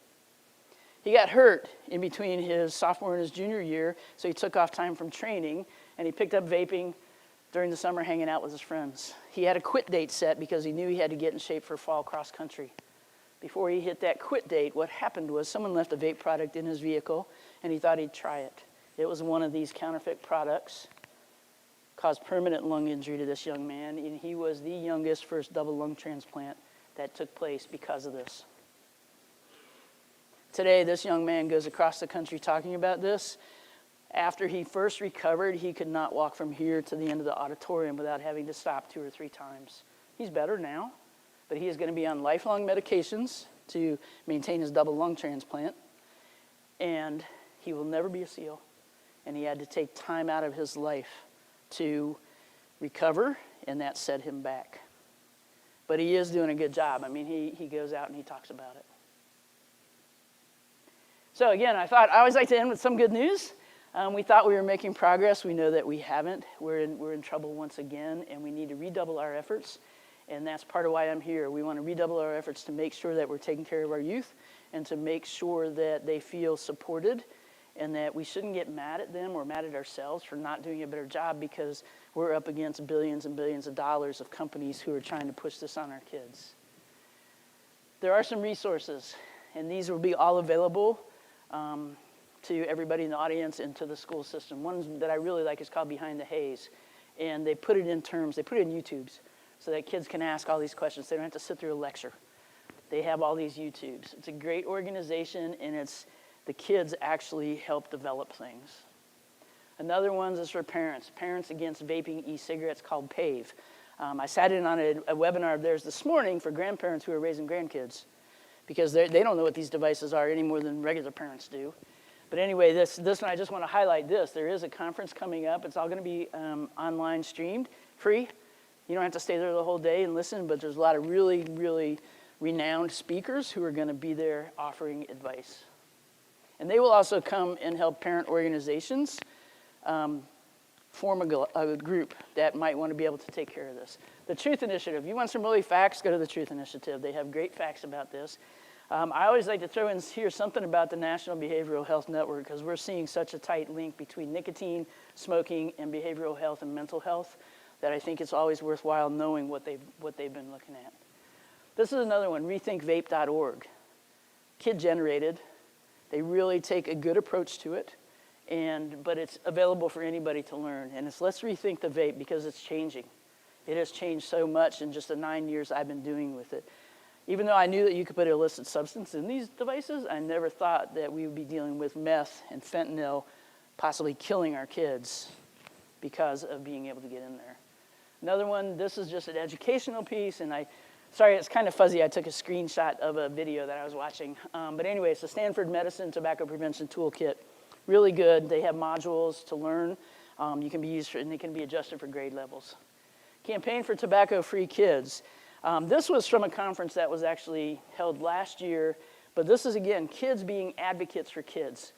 He got hurt in between his sophomore and his junior year, so he took off time from training, and he picked up vaping during the summer, hanging out with his friends. He had a quit date set because he knew he had to get in shape for fall cross country. Before he hit that quit date, what happened was someone left a vape product in his vehicle, and he thought he'd try it. It was one of these counterfeit products, caused permanent lung injury to this young man, and he was the youngest first double lung transplant that took place because of this. Today, this young man goes across the country talking about this. After he first recovered, he could not walk from here to the end of the auditorium without having to stop 2 or 3 times. He's better now, but he is going to be on lifelong medications to maintain his double lung transplant, and he will never be a SEAL. And he had to take time out of his life to recover, and that set him back. But he is doing a good job. I mean, he goes out and he talks about it. So again, I always like to end with some good news. We thought we were making progress. We know that we haven't. We're in trouble once again, and we need to redouble our efforts. And that's part of why I'm here. We want to redouble our efforts to make sure that we're taking care of our youth and to make sure that they feel supported and that we shouldn't get mad at them or mad at ourselves for not doing a better job because we're up against billions and billions of dollars of companies who are trying to push this on our kids. There are some resources, and these will be all available to everybody in the audience and to the school system. One that I really like is called Behind the Haze, and they put it in terms, they put it in YouTubes so that kids can ask all these questions. They don't have to sit through a lecture. They have all these YouTubes. It's a great organization, and the kids actually help develop things. Another one is for parents. Parents Against Vaping E-Cigarettes, called PAVE. I sat in on a webinar of theirs this morning for grandparents who are raising grandkids because they don't know what these devices are any more than regular parents do. But anyway, this one, I just want to highlight this. There is a conference coming up. It's all going to be online streamed, free. You don't have to stay there the whole day and listen, but there's a lot of really, really renowned speakers who are going to be there offering advice. And they will also come and help parent organizations form a group that might want to be able to take care of this. The Truth Initiative. You want some really facts? Go to the Truth Initiative. They have great facts about this. I always like to throw in here something about the National Behavioral Health Network because we're seeing such a tight link between nicotine, smoking, and behavioral health and mental health that I think it's always worthwhile knowing what they've been looking at. This is another one, rethinkvape.org. Kid-generated. They really take a good approach to it, but it's available for anybody to learn. And it's let's rethink the vape because it's changing. It has changed so much in just the 9 years I've been doing with it. Even though I knew that you could put an illicit substance in these devices, I never thought that we would be dealing with meth and fentanyl possibly killing our kids because of being able to get in there. Another one, this is just an educational piece, and sorry, it's kind of fuzzy. I took a screenshot of a video that I was watching. But anyway, it's the Stanford Medicine Tobacco Prevention Toolkit. Really good. They have modules to learn. You can be used for, and they can be adjusted for grade levels. Campaign for Tobacco-Free Kids. This was from a conference that was actually held last year, but this is, again, kids being advocates for kids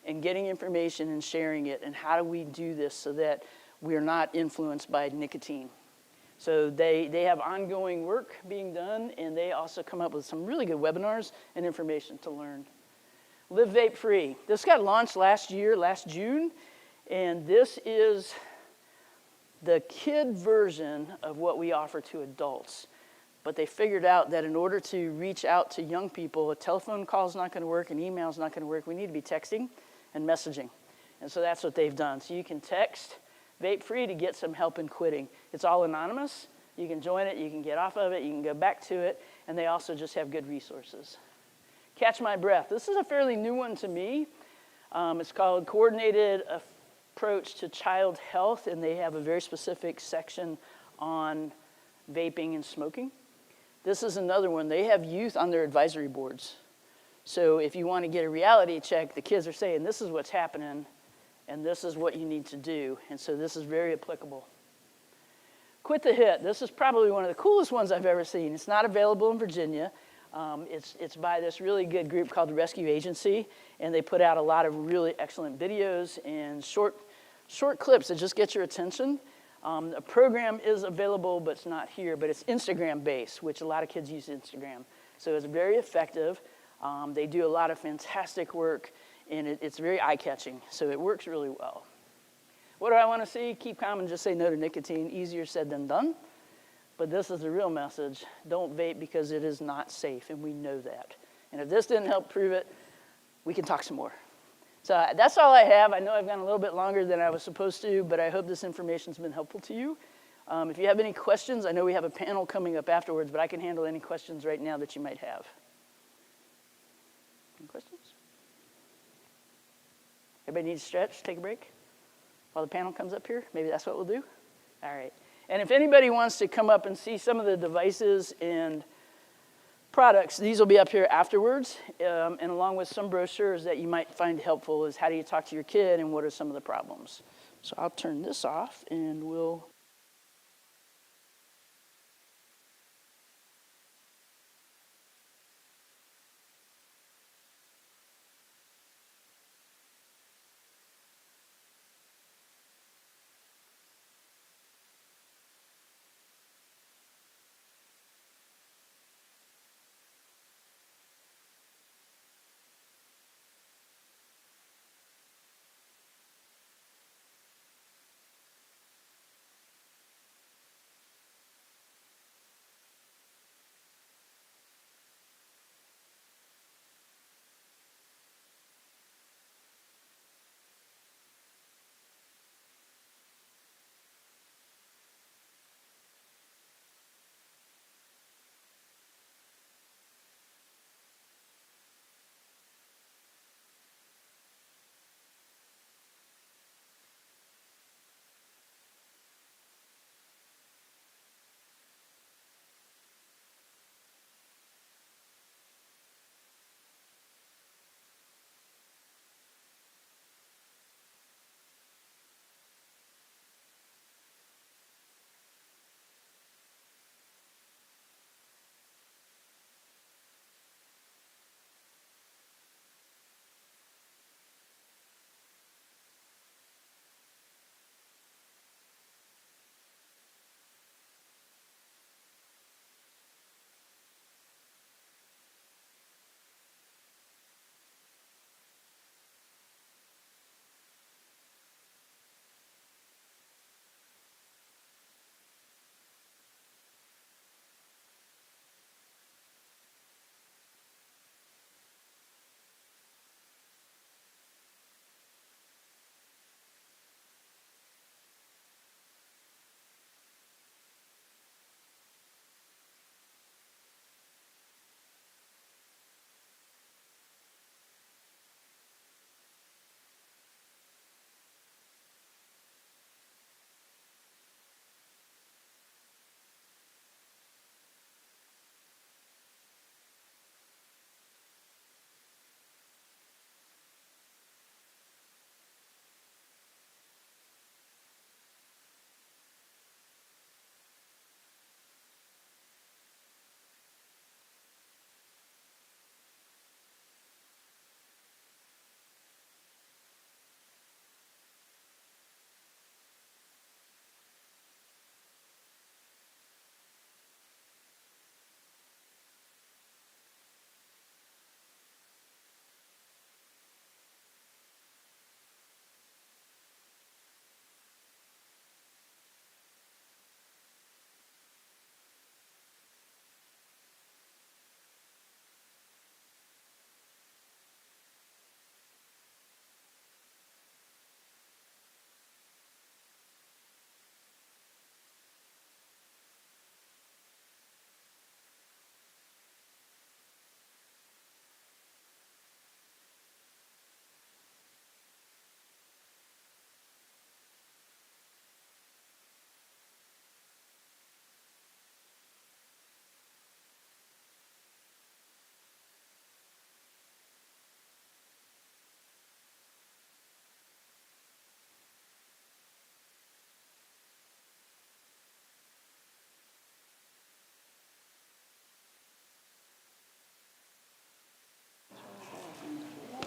and getting information and sharing it, and how do we do this so that we're not influenced by nicotine. So they have ongoing work being done, and they also come up with some really good webinars and information to learn. Live Vape Free. This got launched last June, and this is the kid version of what we offer to adults. But they figured out that in order to reach out to young people, a telephone call is not going to work, an email is not going to work. We need to be texting and messaging. And so that's what they've done. So you can text Vape Free to get some help in quitting. It's all anonymous. You can join it, you can get off of it, you can go back to it, and they also just have good resources. Catch My Breath. This is a fairly new one to me. It's called Coordinated Approach to Child Health, and they have a very specific section on vaping and smoking. This is another one. They have youth on their advisory boards. So if you want to get a reality check, the kids are saying, this is what's happening, and this is what you need to do. And so this is very applicable. Quit the Hit. This is probably one of the coolest ones I've ever seen. It's not available in Virginia. It's by this really good group called the Rescue Agency, and they put out a lot of really excellent videos and short clips that just get your attention. A program is available, but it's not here, but it's Instagram-based, which a lot of kids use Instagram. So it's very effective. They do a lot of fantastic work, and it's very eye-catching, so it works really well. What do I want to see? Keep calm and just say no to nicotine. Easier said than done. But this is the real message. Don't vape because it is not safe, and we know that. And if this didn't help prove it, we can talk some more. So that's all I have. I know I've gone a little bit longer than I was supposed to, but I hope this information's been helpful to you. If you have any questions, I know we have a panel coming up afterwards, but I can handle any questions right now that you might have. Any questions? Everybody need to stretch, take a break while the panel comes up here? Maybe that's what we'll do? All right. And if anybody wants to come up and see some of the devices and products, these will be up here afterwards, and along with some brochures that you might find helpful is how do you talk to your kid and what are some of the problems. So I'll turn this off and we'll...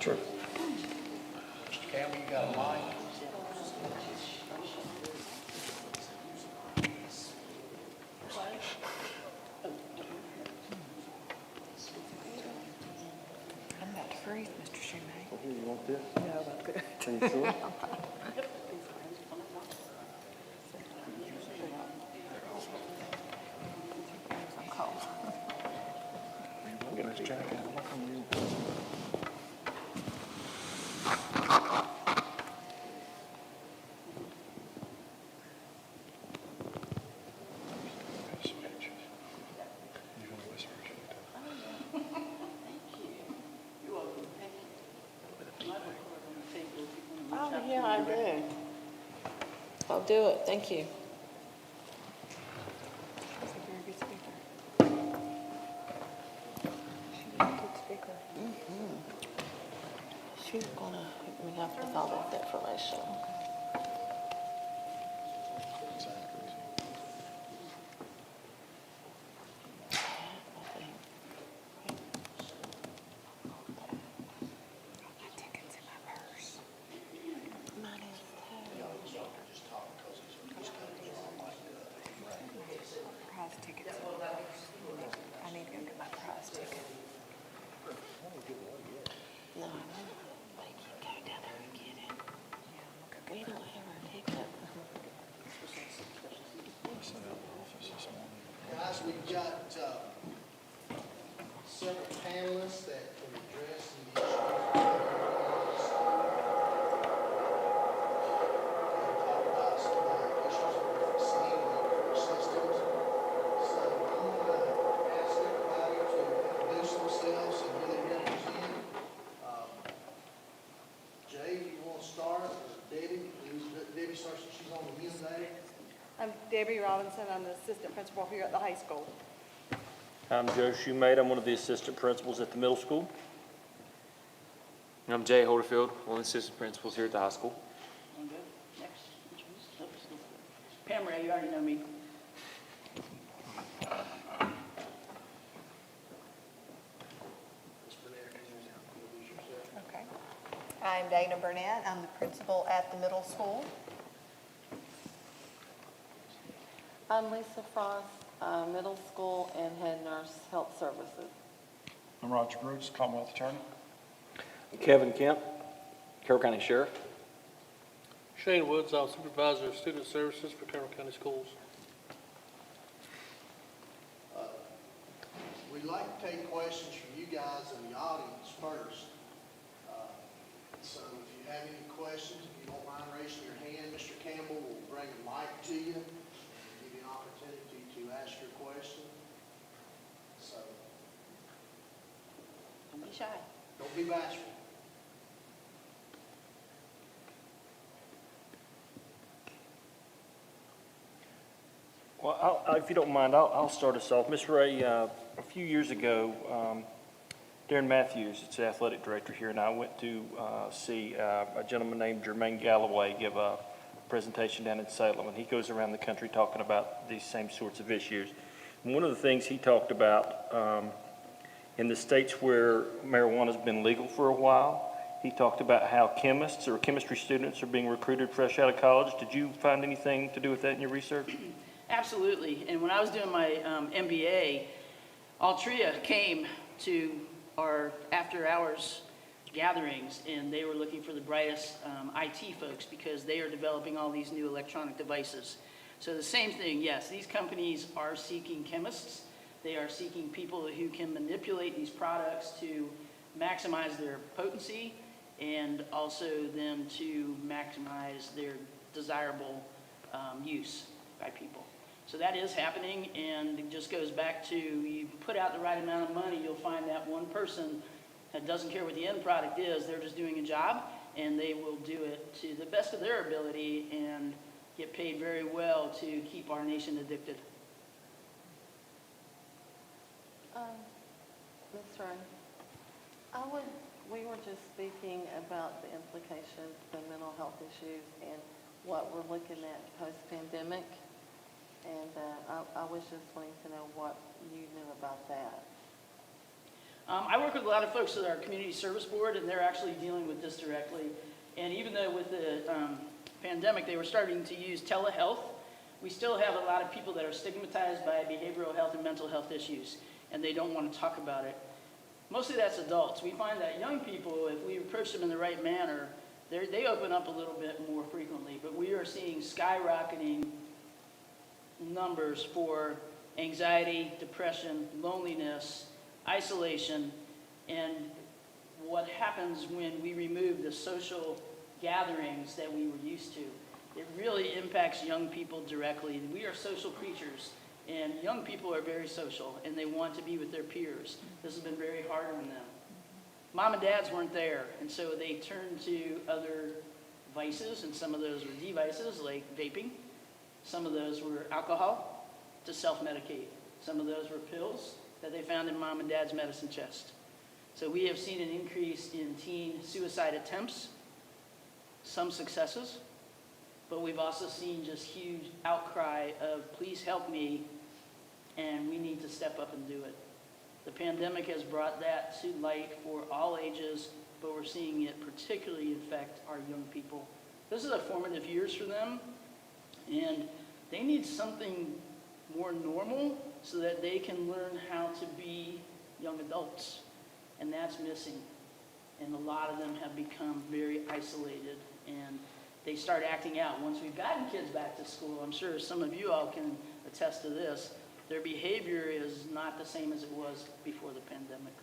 Sure. Mr. Campbell, you got a mic? I'm about to freeze, Mr. Shoemake. Oh, you want this? No, I'm good. Are you sure? I'm cold. Get this jacket. Yeah, I do. I'll do it, thank you. She's a very good speaker. She's a good speaker. She's gonna hook me up with all this information. My ticket's in my purse. Mine is too. Prize tickets in my purse. I need to go get my prize ticket. No, make you go down there and get it. Yeah, We don't have our ticket. Guys, we've got several panelists that can address the issues. Talk about some of the issues we're seeing with our systems. So I'm going to ask everybody to introduce themselves and who they represent. Jay, if you want to start, or Debbie, Debbie starts, she's on the end there. I'm Debbie Robinson. I'm the assistant principal here at the high school. I'm Joe Shoemate. I'm one of the assistant principals at the middle school. I'm Jay Holderfield, one of the assistant principals here at the high school. I'm good. Next. Oops. Pam Ray, you already know me. Ms. Burnett, can you introduce yourself? Okay. I'm Dana Burnett. I'm the principal at the middle school. I'm Lisa Frost, middle school and head nurse health services. I'm Roger Brooks, Commonwealth Attorney. Kevin Kemp, Carroll County Sheriff. Shane Woods, I'm Supervisor of Student Services for Carroll County Schools. We'd like to take questions from you guys in the audience first. So if you have any questions, if you don't mind raising your hand, Mr. Campbell will bring a mic to you and give you an opportunity to ask your question. So Don't be shy. don't be bashful. Well, if you don't mind, I'll start us off. Ms. Ray, a few years ago, Darren Matthews, it's the athletic director here, and I went to see a gentleman named Jermaine Galloway give a presentation down in Salem, and he goes around the country talking about these same sorts of issues. And one of the things he talked about in the states where marijuana has been legal for a while, he talked about how chemists or chemistry students are being recruited fresh out of college. Did you find anything to do with that in your research? Absolutely. And when I was doing my MBA, Altria came to our after-hours gatherings, and they were looking for the brightest IT folks because they are developing all these new electronic devices. So the same thing, yes, these companies are seeking chemists. They are seeking people who can manipulate these products to maximize their potency and also then to maximize their desirable use by people. So that is happening, and it just goes back to you put out the right amount of money, you'll find that one person that doesn't care what the end product is, they're just doing a job, and they will do it to the best of their ability and get paid very well to keep our nation addicted. Ms. Ray, we were just speaking about the implications, the mental health issues, and what we're looking at post-pandemic. And I was just wanting to know what you knew about that. I work with a lot of folks at our community service board, and they're actually dealing with this directly. And even though with the pandemic they were starting to use telehealth, we still have a lot of people that are stigmatized by behavioral health and mental health issues, and they don't want to talk about it. Mostly that's adults. We find that young people, if we approach them in the right manner, they open up a little bit more frequently. But we are seeing skyrocketing numbers for anxiety, depression, loneliness, isolation, and what happens when we remove the social gatherings that we were used to. It really impacts young people directly. We are social creatures, and young people are very social, and they want to be with their peers. This has been very hard on them. Mom and dads weren't there, and so they turned to other vices, and some of those were devices like vaping. Some of those were alcohol to self-medicate. Some of those were pills that they found in mom and dad's medicine chest. So we have seen an increase in teen suicide attempts, some successes, but we've also seen just huge outcry of please help me, and we need to step up and do it. The pandemic has brought that to light for all ages, but we're seeing it particularly affect our young people. This is a formative years for them, and they need something more normal so that they can learn how to be young adults, and that's missing. And a lot of them have become very isolated, and they start acting out. Once we've gotten kids back to school, I'm sure some of you all can attest to this, their behavior is not the same as it was before the pandemic.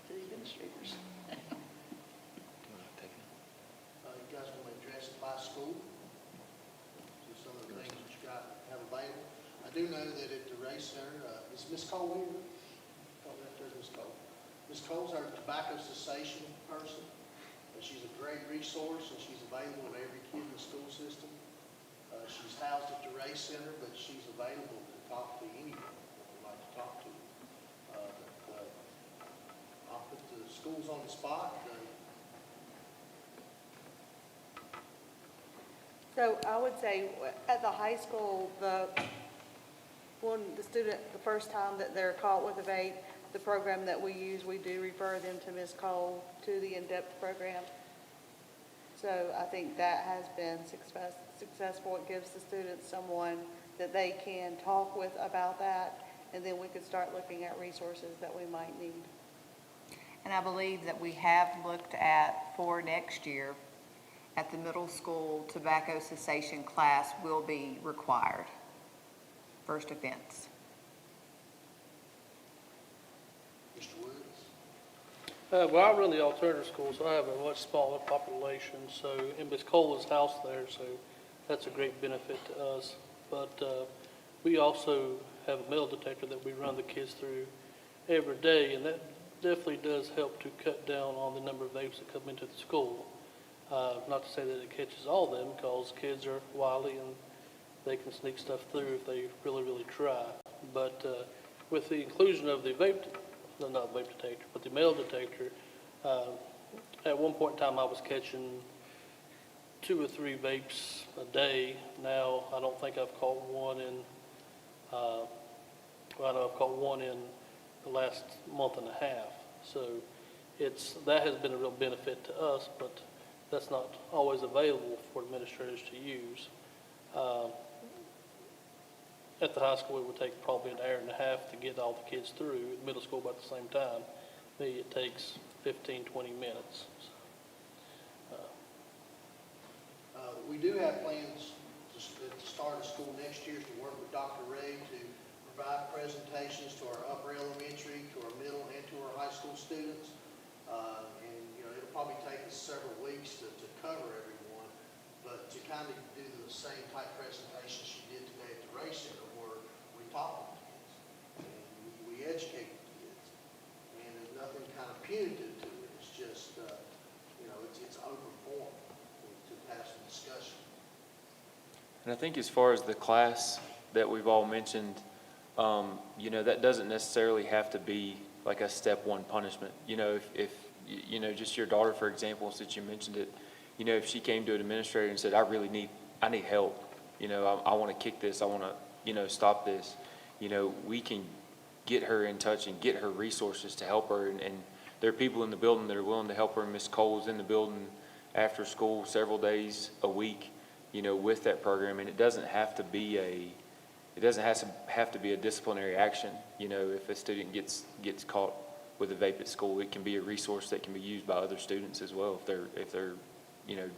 To the administrators. You guys want to address it by school? So some of the things that you have available. I do know that at the race center, is Ms. Cole here? Oh, there's Ms. Cole. Ms. Cole's our tobacco cessation person. She's a great resource, and she's available to every kid in the school system. She's housed at the race center, but she's available to talk to anyone that would like to talk to. I'll put the schools on the spot. So I would say at the high school, the first time that they're caught with a vape, the program that we use, we do refer them to Ms. Cole to the in-depth program. So I think that has been successful. It gives the students someone that they can talk with about that, and then we could start looking at resources that we might need. And I believe that we have looked at for next year at the middle school, tobacco cessation class will be required. First offense. Mr. Woods? Well, I run the alternative school, so I have a much smaller population, so, and Ms. Cole is housed there, so that's a great benefit to us. But we also have a metal detector that we run the kids through every day, and that definitely does help to cut down on the number of vapes that come into the school. Not to say that it catches all of them, because kids are wily and they can sneak stuff through if they really, really try. But with the inclusion of the not vape detector, but the metal detector, at one point in time I was catching 2 or 3 vapes a day. Now I don't think I've caught one in, I know I've caught one in the last month and a half. So that has been a real benefit to us, but that's not always available for administrators to use. At the high school, it would take probably an hour and a half to get all the kids through. At middle school, about the same time. Maybe it takes 15, 20 minutes. We do have plans at the start of school next year to work with Dr. Ray to provide presentations to our upper elementary, to our middle, and to our high school students. And, it'll probably take us several weeks to cover everyone, but to kind of do the same type presentation she did today at the race center, where we talk to the kids and we educate the kids. And there's nothing kind of punitive to it. It's just, it's open forum to have some discussion. And I think as far as the class that we've all mentioned, that doesn't necessarily have to be like a step one punishment. If just your daughter, for example, since you mentioned it, if she came to an administrator and said, I need help, I want to kick this, I want to, stop this, we can get her in touch and get her resources to help her. And there are people in the building that are willing to help her. Ms. Cole's in the building after school several days a week, with that program. And it doesn't have to be it doesn't have to be a disciplinary action. You know, if a student gets caught with a vape at school, it can be a resource that can be used by other students as well if they're you know,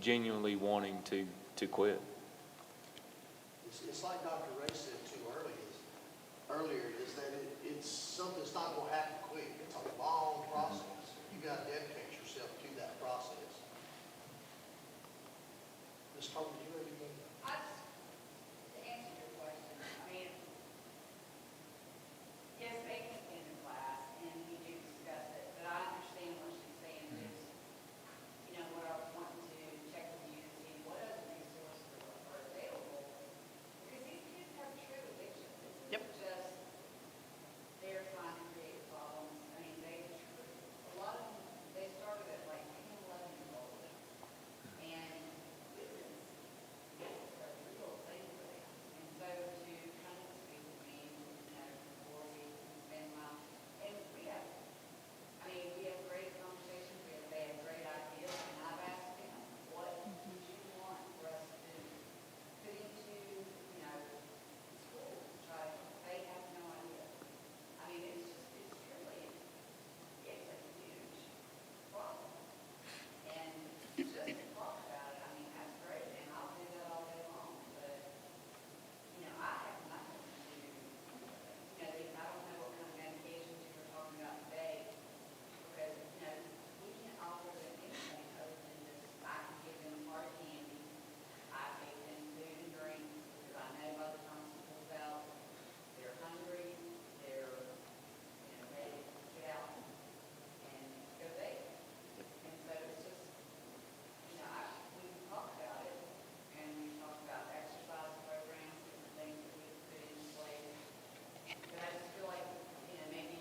genuinely wanting to quit. It's like Dr. Ray said too earlier, is that it's something that's not gonna happen quick. It's a long process. You gotta dedicate yourself to that process. Ms. Tony, you ready to go? To answer your question, I mean, yes, Bacon's been in class, and we do discuss it, but I understand what she's saying is, you know, what I want to check with you to see what other resources are available, because these kids have true addictions. It's not just they're trying to create problems. I mean, a lot of them, they started at like 10, 11 years old, and this is a real thing for them. And so to kind of speak to me, you know, before we spend time, and we have great conversations, they have great ideas, and I've asked them, what would you want for us to put into, you know, school? They have no idea. I mean, it's truly, it's a huge problem. And just to talk about it, I mean, that's great, and I'll do that all day long, but, you know, I have nothing to do, you know, I don't know what kind of medications you were talking about today, because, you know, we can't offer them anything other than just, I can give them hard candy, I take them food and drink, because I know by the time school's out, they're hungry, they're, you know, ready to get out and go bake. And so it's just, you know, we can talk about it, and we talk about exercise programs, different things that we can put into place. But I just feel like, you know, maybe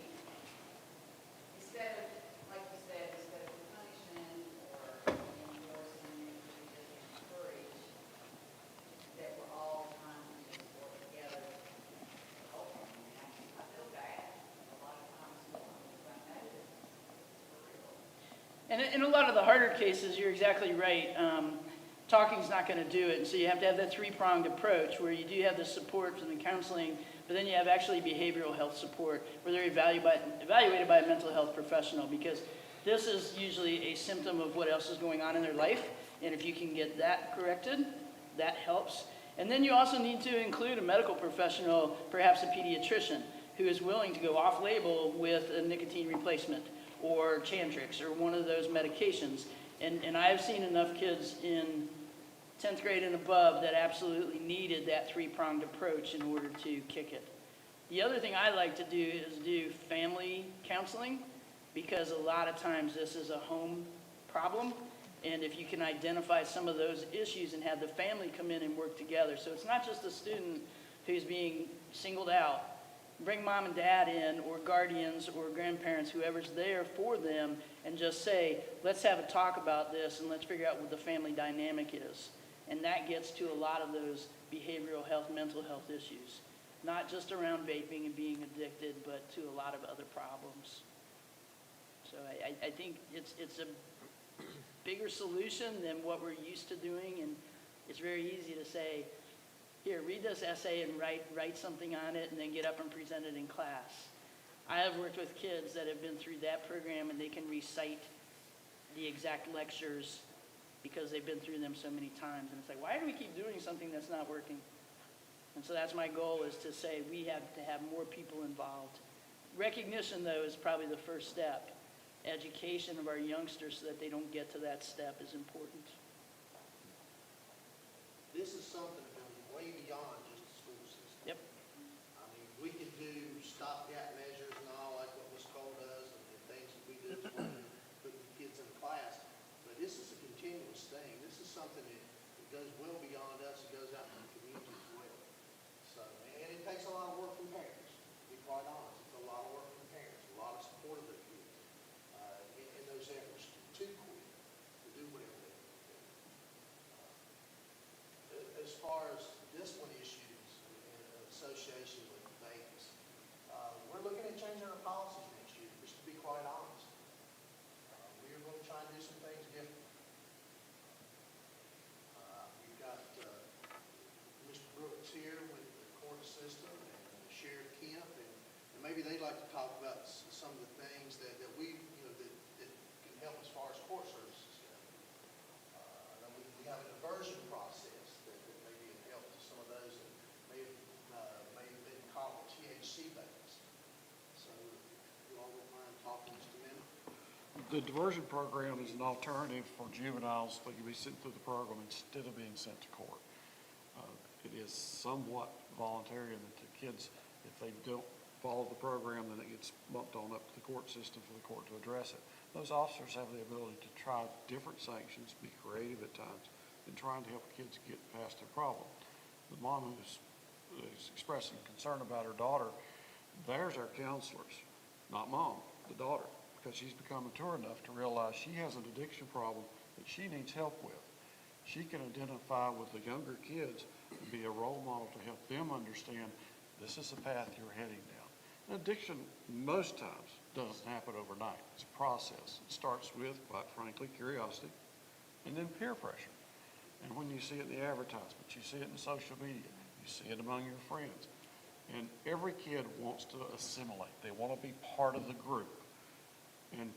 instead of, like you said, instead of punishing or enforcing, we just encourage that we're all trying to just work together to help them. And I feel bad a lot of times for them, because I know this is for real. And in a lot of the harder cases, you're exactly right. Talking's not going to do it. And so you have to have that three-pronged approach where you do have the support from the counseling, but then you have actually behavioral health support where they're evaluated by a mental health professional, because this is usually a symptom of what else is going on in their life. And if you can get that corrected, that helps. And then you also need to include a medical professional, perhaps a pediatrician, who is willing to go off-label with a nicotine replacement or Chantix or one of those medications. And I've seen enough kids in 10th grade and above that absolutely needed that three-pronged approach in order to kick it. The other thing I like to do is do family counseling, because a lot of times this is a home problem. And if you can identify some of those issues and have the family come in and work together. So it's not just the student who's being singled out. Bring mom and dad in, or guardians or grandparents, whoever's there for them, and just say, let's have a talk about this and let's figure out what the family dynamic is. And that gets to a lot of those behavioral health, mental health issues. Not just around vaping and being addicted, but to a lot of other problems. So I think it's a bigger solution than what we're used to doing, and it's very easy to say, here, read this essay and write something on it and then get up and present it in class. I have worked with kids that have been through that program, and they can recite the exact lectures because they've been through them so many times. And it's like, why do we keep doing something that's not working? And so that's my goal, is to say we have to have more people involved. Recognition, though, is probably the first step. Education of our youngsters so that they don't get to that step is important. This is something that goes way beyond just the school system. Yep. I mean, we can do stopgap measures and all, like what Ms. Cole does, and things that we do as well, putting kids in class. But this is a continuous thing. This is something that goes well beyond us. It goes out in the community as well. So, and it takes a lot of work from parents, to be quite honest. It's a lot of work from parents, a lot of support of their kids in those efforts to quit, to do whatever they want to do. As far as discipline issues in association with vapes, we're looking at changing our policies next year, just to be quite honest. We are going to try and do some things different. We've got Mr. Brooks here with the court Talk to Mr. Miller. The diversion program is an alternative for juveniles that can be sent through the program instead of being sent to court. It is somewhat voluntary, and that the kids, if they don't follow the program, then it gets bumped on up to the court system for the court to address it. Those officers have the ability to try different sanctions, be creative at times, in trying to help kids get past their problem. The mom who's expressing concern about her daughter, there's our counselors, not mom, the daughter, because she's become mature enough to realize she has an addiction problem that she needs help with. She can identify with the younger kids and be a role model to help them understand this is the path you're heading down. And addiction, most times, doesn't happen overnight. It's a process. It starts with, quite frankly, curiosity, and then peer pressure. And when you see it in the advertisements, you see it in social media, you see it among your friends. And every kid wants to assimilate. They want to be part of the group. And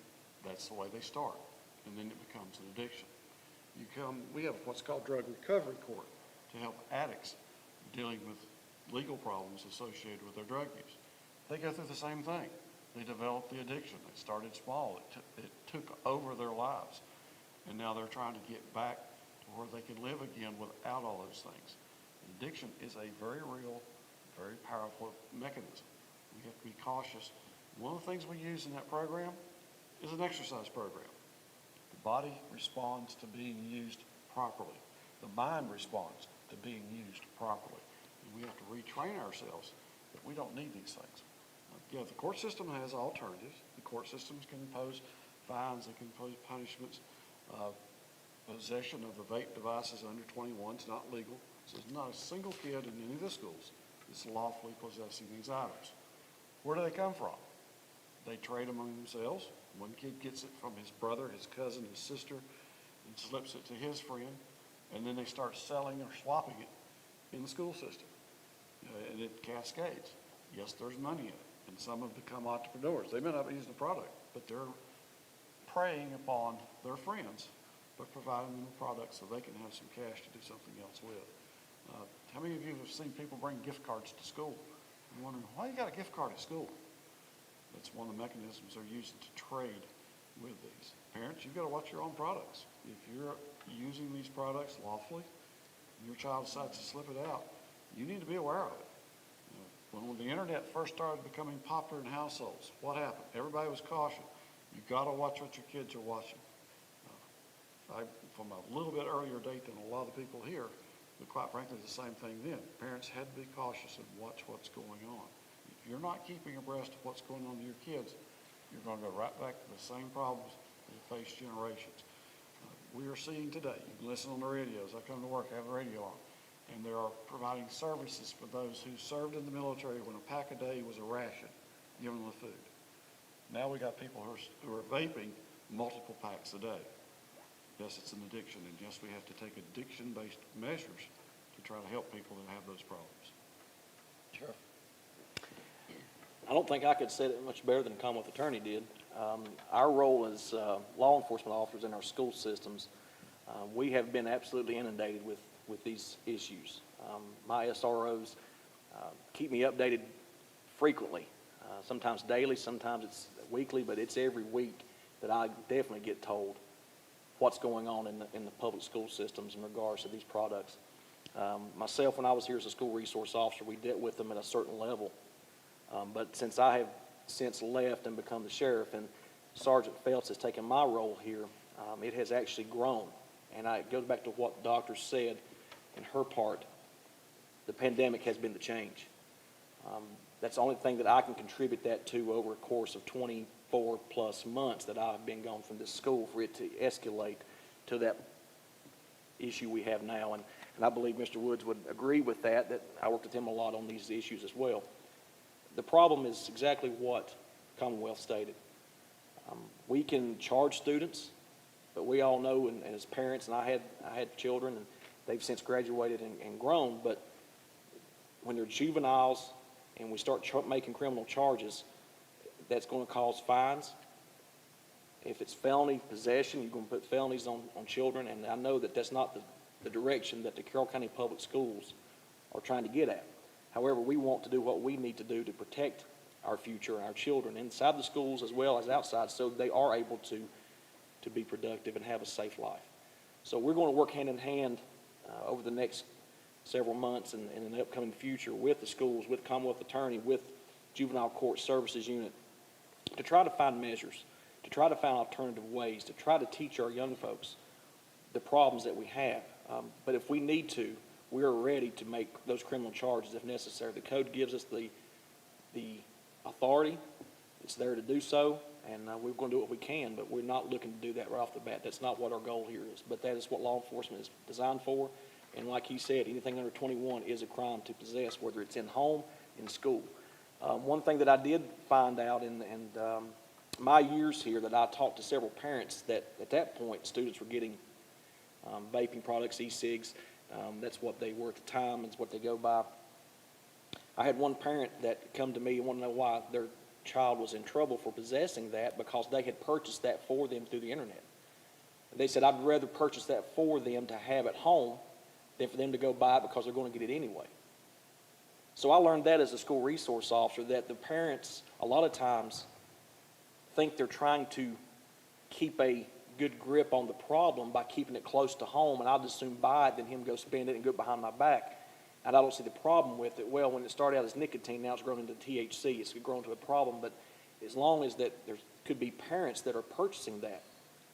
that's the way they start. And then it becomes an addiction. We have what's called drug recovery court to help addicts dealing with legal problems associated with their drug use. They go through the same thing. They develop the addiction. They started small. It took over their lives. And now they're trying to get back to where they can live again without all those things. Addiction is a very real, very powerful mechanism. We have to be cautious. One of the things we use in that program is an exercise program. The body responds to being used properly. The mind responds to being used properly. And we have to retrain ourselves that we don't need these things. Yeah, the court system has alternatives. The court systems can impose fines, they can impose punishments. Possession of the vape devices under 21 is not legal. So there's not a single kid in any of the schools that's lawfully possessing these items. Where do they come from? They trade among themselves. One kid gets it from his brother, his cousin, his sister, and slips it to his friend, and then they start selling or swapping it in the school system. And it cascades. Yes, there's money in it, and some have become entrepreneurs. They may not be using the product, but they're preying upon their friends, but providing them with products so they can have some cash to do something else with. How many of you have seen people bring gift cards to school? You're wondering, why you got a gift card at school? That's one of the mechanisms they're using to trade with these. Parents, you've got to watch your own products. If you're using these products lawfully, and your child decides to slip it out, you need to be aware of it. When the internet first started becoming popular in households, what happened? Everybody was cautious. You've got to watch what your kids are watching. From a little bit earlier date than a lot of the people here, but quite frankly, the same thing then. Parents had to be cautious and watch what's going on. If you're not keeping abreast of what's going on to your kids, you're going to go right back to the same problems that have faced generations. We are seeing today, you can listen on the radios. I come to work, I have the radio on, and they are providing services for those who served in the military when a pack a day was a ration, giving them the food. Now we got people who are vaping multiple packs a day. Yes, it's an addiction, and yes, we have to take addiction-based measures to try to help people that have those problems. Sure. I don't think I could say it much better than the Commonwealth Attorney did. Our role as law enforcement officers in our school systems, we have been absolutely inundated with these issues. My SROs keep me updated frequently, sometimes daily, sometimes it's weekly, but it's every week that I definitely get told what's going on in the public school systems in regards to these products. Myself, when I was here as a school resource officer, we dealt with them at a certain level. But since I have since left and become the sheriff, and Sergeant Phelps has taken my role here, it has actually grown. And it goes back to what the doctor said in her part. The pandemic has been the change. That's the only thing that I can contribute that to over a course of 24 plus months that I've been gone from this school for it to escalate to that issue we have now. And I believe Mr. Woods would agree with that I worked with him a lot on these issues as well. The problem is exactly what Commonwealth stated. We can charge students, but we all know, and as parents, and I had children, and they've since graduated and grown, but when they're juveniles and we start making criminal charges, that's going to cause fines. If it's felony possession, you're going to put felonies on children, and I know that that's not the direction that the Carroll County Public Schools are trying to get at. However, we want to do what we need to do to protect our future, our children inside the schools as well as outside, so they are able to be productive and have a safe life. So we're going to work hand in hand over the next several months and in the upcoming future with the schools, with Commonwealth Attorney, with Juvenile Court Services Unit, to try to find measures, to try to find alternative ways, to try to teach our young folks the problems that we have. But if we need to, we are ready to make those criminal charges if necessary. The code gives us the authority. It's there to do so, and we're going to do what we can, but we're not looking to do that right off the bat. That's not what our goal here is, but that is what law enforcement is designed for. And like he said, anything under 21 is a crime to possess, whether it's in home, in school. One thing that I did find out in my years here, that I talked to several parents that at that point students were getting vaping products, e-cigs. That's what they were at the time. It's what they go by. I had one parent that come to me and want to know why their child was in trouble for possessing that, because they had purchased that for them through the internet. They said, I'd rather purchase that for them to have at home than for them to go buy it because they're going to get it anyway. So I learned that as a school resource officer, that the parents a lot of times think they're trying to keep a good grip on the problem by keeping it close to home, and I'll just soon buy it than him go spend it and go behind my back. And I don't see the problem with it. Well, when it started out as nicotine, now it's grown into THC. It's grown to a problem, but as long as that there could be parents that are purchasing that,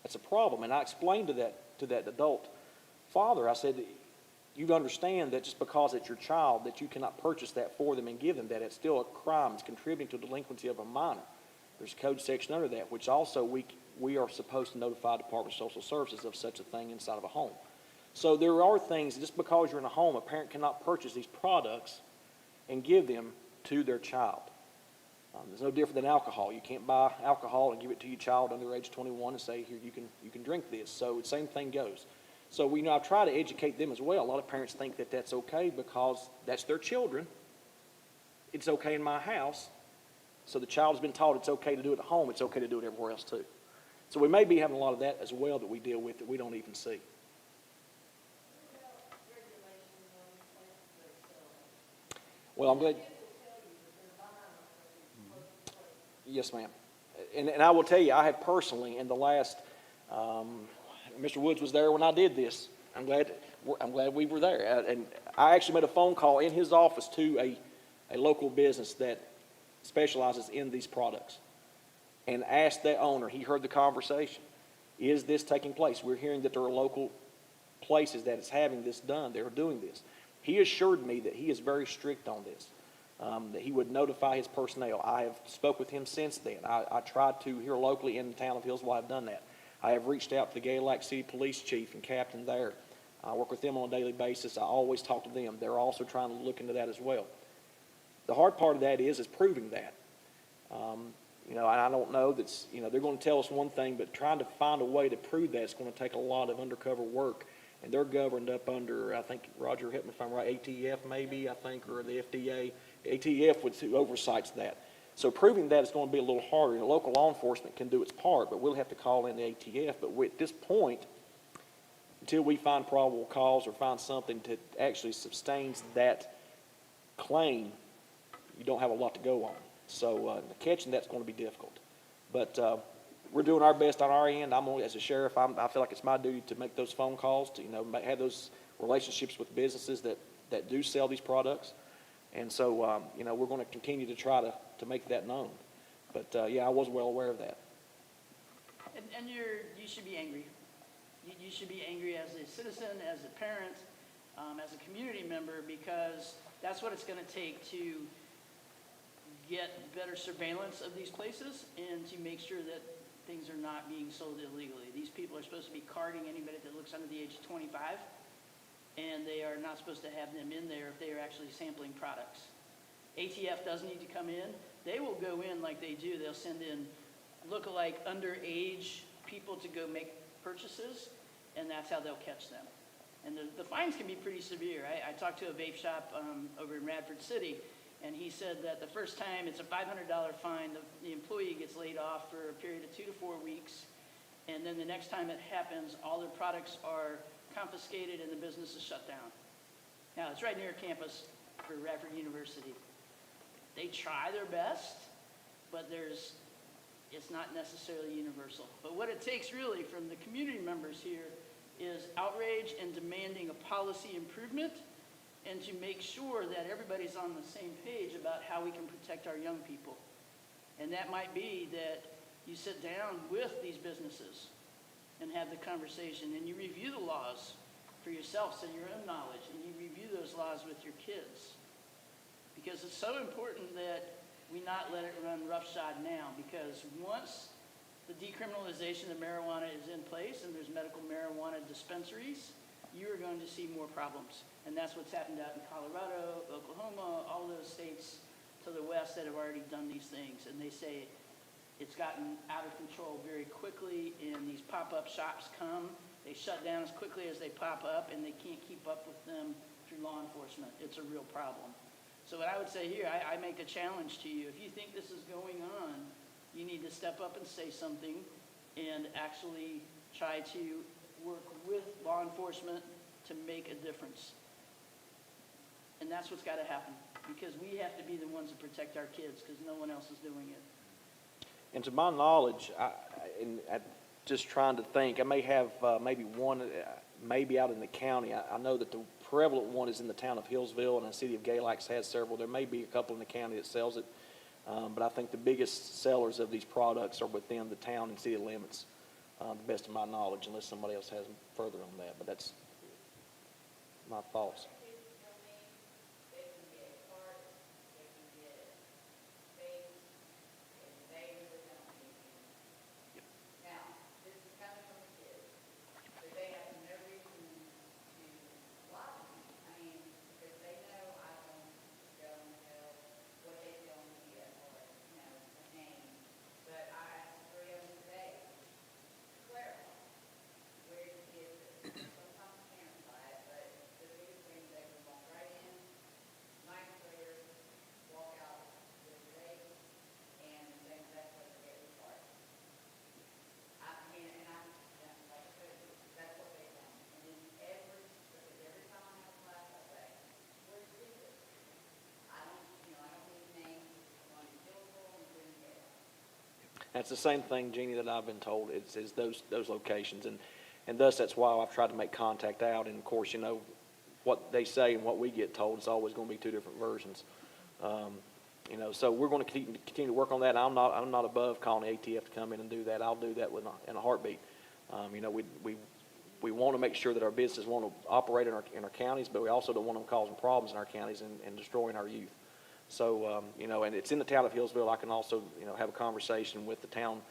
that's a problem. And I explained to that adult father, I said, you understand that just because it's your child that you cannot purchase that for them and give them that. It's still a crime. It's contributing to delinquency of a minor. There's a code section under that, which also we are supposed to notify the Department of Social Services of such a thing inside of a home. So there are things, just because you're in a home, a parent cannot purchase these products and give them to their child. It's no different than alcohol. You can't buy alcohol and give it to your child under age 21 and say, here, you can drink this. So the same thing goes. So I try to educate them as well. A lot of parents think that that's okay because that's their children. It's okay in my house. So the child has been taught it's okay to do it at home. It's okay to do it everywhere else too. So we may be having a lot of that as well that we deal with that we don't even see. Well, I'm glad. Yes, ma'am. And I will tell you, I have personally, in the last, Mr. Woods was there when I did this. I'm glad we were there. And I actually made a phone call in his office to a local business that specializes in these products and asked that owner, he heard the conversation, is this taking place? We're hearing that there are local places that is having this done. They're doing this. He assured me that he is very strict on this, that he would notify his personnel. I have spoke with him since then. I tried to, here locally in the town of Hillsville, I've done that. I have reached out to the Galax City Police Chief and Captain there. I work with them on a daily basis. I always talk to them. They're also trying to look into that as well. The hard part of that is proving that. And I don't know that's, they're going to tell us one thing, but trying to find a way to prove that is going to take a lot of undercover work. And they're governed up under, I think, Roger, help me if I'm right, ATF maybe, I think, or the FDA. ATF who oversights that. So proving that is going to be a little harder. Local law enforcement can do its part, but we'll have to call in the ATF. But at this point, until we find probable cause or find something that actually sustains that claim, you don't have a lot to go on. So catching that's going to be difficult. But we're doing our best on our end. As a sheriff, I feel like it's my duty to make those phone calls, to have those relationships with businesses that do sell these products. And so, we're going to continue to try to make that known. But, yeah, I was well aware of that. And you should be angry. You should be angry as a citizen, as a parent, as a community member, because that's what it's going to take to get better surveillance of these places and to make sure that things are not being sold illegally. These people are supposed to be carding anybody that looks under the age of 25, and they are not supposed to have them in there if they are actually sampling products. ATF does need to come in. They will go in like they do. They'll send in look-alike underage people to go make purchases, and that's how they'll catch them. And the fines can be pretty severe. I talked to a vape shop over in Radford City, and he said that the first time it's a $500 fine. The employee gets laid off for a period of 2 to 4 weeks, and then the next time it happens, all their products are confiscated and the business is shut down. Now, it's right near campus for Radford University. They try their best, but it's not necessarily universal. But what it takes really from the community members here is outrage and demanding a policy improvement, and to make sure that everybody's on the same page about how we can protect our young people. And that might be that you sit down with these businesses and have the conversation, and you review the laws for yourself, so your own knowledge, and you review those laws with your kids. Because it's so important that we not let it run roughshod now, because once the decriminalization of marijuana is in place and there's medical marijuana dispensaries, you are going to see more problems. And that's what's happened out in Colorado, Oklahoma, all those states to the west that have already done these things. And they say it's gotten out of control very quickly, and these pop-up shops come, they shut down as quickly as they pop up, and they can't keep up with them through law enforcement. It's a real problem. So what I would say here, I make a challenge to you. If you think this is going on, you need to step up and say something and actually try to work with law enforcement to make a difference. And that's what's got to happen, because we have to be the ones to protect our kids, because no one else is doing it. And to my knowledge, just trying to think, I may have maybe one, maybe out in the county. I know that the prevalent one is in the town of Hillsville, and the city of Galax has several. There may be a couple in the county that sells it, but I think the biggest sellers of these products are within the town and city limits, the best of my knowledge, unless somebody else has further on that. But that's my thoughts. That's the same thing, Jeannie, that I've been told, is those locations. And thus, that's why I've tried to make contact out. And of course, you know, what they say and what we get told is always going to be two different versions. You know, so we're going to continue to work on that. I'm not above calling ATF to come in and do that. I'll do that in a heartbeat. You know, we want to make sure that our businesses want to operate in our counties, but we also don't want them causing problems in our counties and destroying our youth. So, you know, and it's in the town of Hillsville. I can also, you know, have a conversation with the town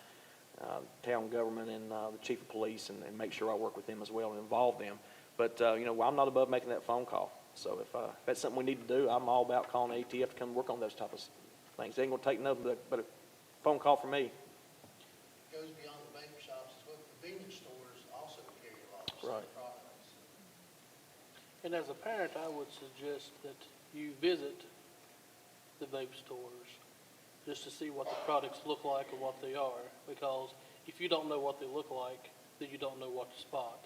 government and the chief of police and make sure I work with them as well and involve them. But, you know, I'm not above making that phone call. So if that's something we need to do, I'm all about calling ATF to come work on those type of things. They ain't going to take nothing but a phone call from me. It goes beyond the vapor shops. It's what convenience stores also carry a lot of the Right. same products. And as a parent, I would suggest that you visit the vape stores just to see what the products look like and what they are, because if you don't know what they look like, then you don't know what to spot.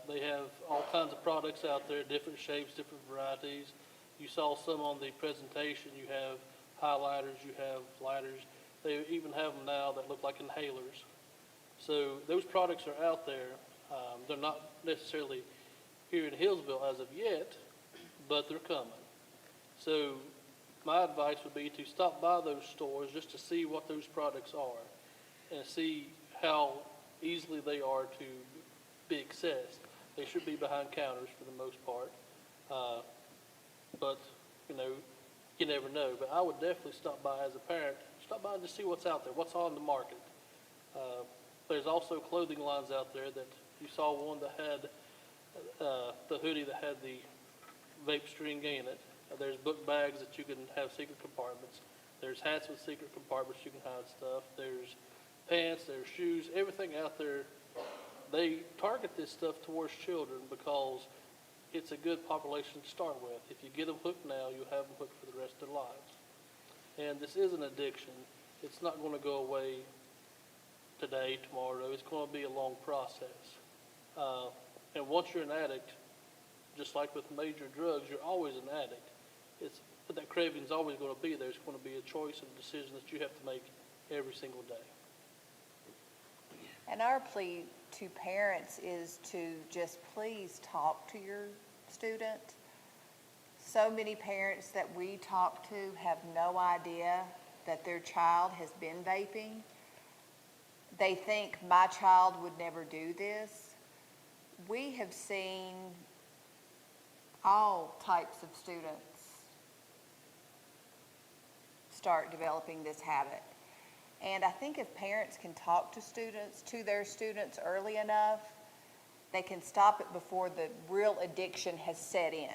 They have all kinds of products out there, different shapes, different varieties. You saw some on the presentation. You have highlighters, you have lighters. They even have them now that look like inhalers. So those products are out there. They're not necessarily here in Hillsville as of yet, but they're coming. So my advice would be to stop by those stores just to see what those products are and see how easily they are to be accessed. They should be behind counters for the most part. But, you know, you never know. But I would definitely stop by as a parent, stop by and just see what's out there, what's on the market. There's also clothing lines out there that you saw one that had the hoodie that had the vape string in it. There's book bags that you can have secret compartments. There's hats with secret compartments you can hide stuff. There's pants, there's shoes, everything out there. They target this stuff towards children because it's a good population to start with. If you get them hooked now, you'll have them hooked for the rest of their lives. And this is an addiction. It's not going to go away today, tomorrow. It's going to be a long process. And once you're an addict, just like with major drugs, you're always an addict. but that craving's always going to be there. It's going to be a choice and a decision that you have to make every single day. And our plea to parents is to just please talk to your student. So many parents that we talk to have no idea that their child has been vaping. They think my child would never do this. We have seen all types of students start developing this habit. And I think if parents can talk to their students early enough, they can stop it before the real addiction has set in.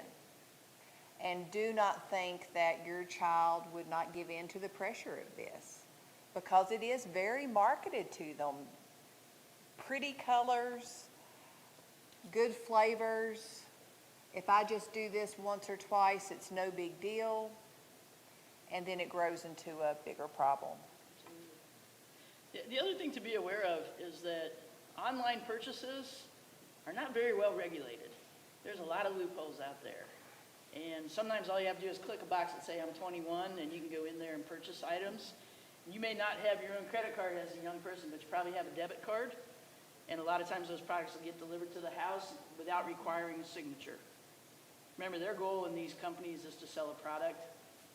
And do not think that your child would not give in to the pressure of this, because it is very marketed to them. Pretty colors, good flavors. If I just do this once or twice, it's no big deal. And then it grows into a bigger problem. The other thing to be aware of is that online purchases are not very well regulated. There's a lot of loopholes out there. And sometimes all you have to do is click a box that say I'm 21 and you can go in there and purchase items. You may not have your own credit card as a young person, but you probably have a debit card. And a lot of times those products will get delivered to the house without requiring a signature. Remember, their goal in these companies is to sell a product.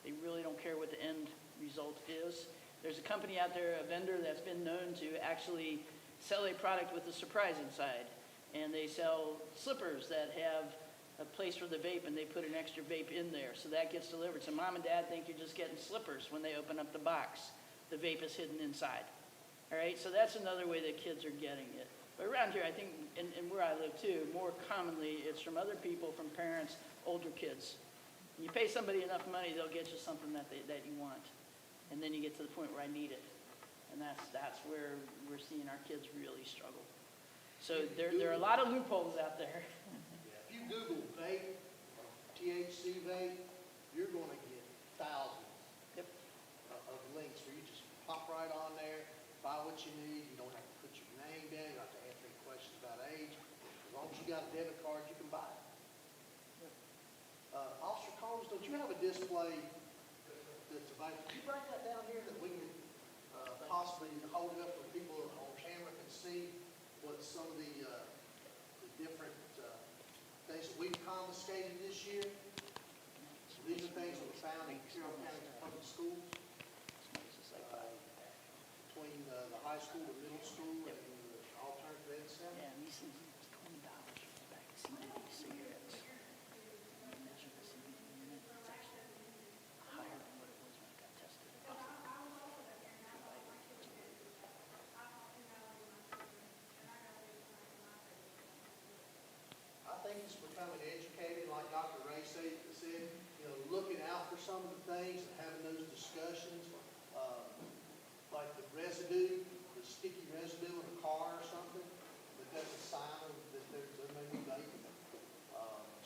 They really don't care what the end result is. There's a company out there, a vendor that's been known to actually sell a product with a surprise inside. And they sell slippers that have a place for the vape, and they put an extra vape in there. So that gets delivered. So mom and dad think you're just getting slippers when they open up the box. The vape is hidden inside. All right, so that's another way that kids are getting it. But around here, I think, and where I live too, more commonly, it's from other people, from parents, older kids. You pay somebody enough money, they'll get you something that you want. And then you get to the point where I need it. And that's where we're seeing our kids really struggle. So there are a lot of loopholes out there. If you Google vape, or THC vape, you're gonna get thousands Yep. of links where you just pop right on there, buy what you need, you don't have to put your name down, you don't have to answer any questions about age. As long as you got a debit card, you can buy it. Officer Combs, don't you have a display that's available? Can you bring that down here that we can possibly hold it up where people on camera can see what some of the different things that we've confiscated this year? So these are things that were found in Carroll County Public Schools, between the high school, the middle school, and the alternative ed center. Yeah, and these things it's $20 for the pack of CBD cigarettes. You measure the CBD in it, it's actually higher than what it was when it got tested. I think it's becoming educated, like Dr. Ray said, looking out for some of the things and having those discussions, like the residue, the sticky residue in a car or something, that's a sign that there may be vaping.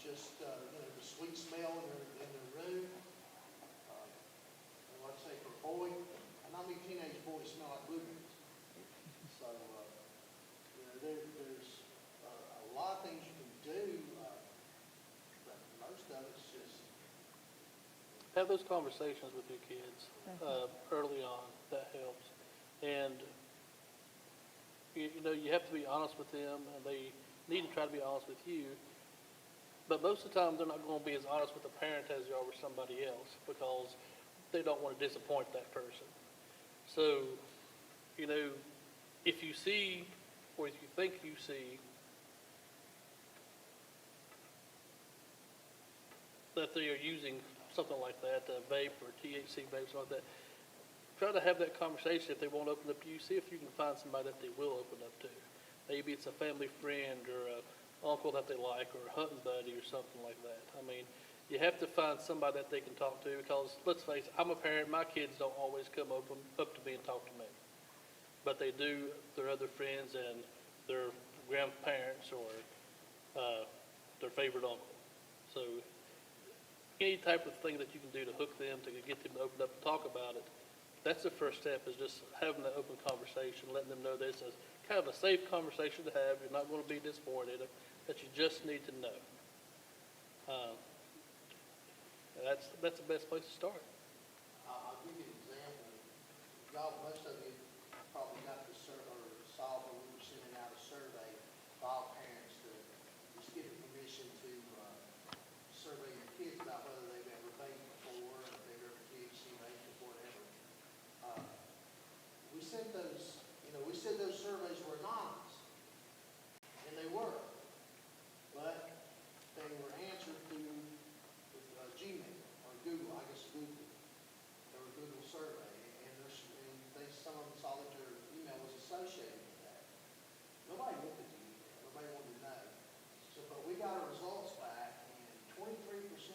The sweet smell in their room. And like I say, for a boy, and not many teenage boys smell like blueberries. So, there's a lot of things you can do, but most of it's just. Have those conversations with your kids early on. That helps. And, you have to be honest with them, and they need to try to be honest with you. But most of the time, they're not going to be as honest with the parent as they are with somebody else, because they don't want to disappoint that person. So, if you see, or if you think you see, that they are using something like that, vape or THC vape, something like that, try to have that conversation. If they won't open up to you, see if you can find somebody that they will open up to. Maybe it's a family friend or an uncle that they like, or a hunting buddy or something like that. I mean, you have to find somebody that they can talk to, because let's face it, I'm a parent. My kids don't always come up to me and talk to me. But they do their other friends and their grandparents or their favorite uncle. So any type of thing that you can do to hook them, to get them to open up and talk about it, that's the first step, is just having that open conversation, letting them know that it's kind of a safe conversation to have. You're not going to be disappointed, that you just need to know. That's the best place to start. I'll give you an example. Y'all, most of you probably got the or saw when we were sending out a survey to all parents to just give permission to survey your kids about whether they've ever vaped before, or if they've ever THC vaped before, whatever. We sent those, we said those surveys were anonymous, and they were, but they were answered through Gmail or Google, I guess Google. They were Google survey, and some of them saw that their email was associated with that. Nobody looked at the email. Nobody wanted to know. So, but we got our results back, and 23%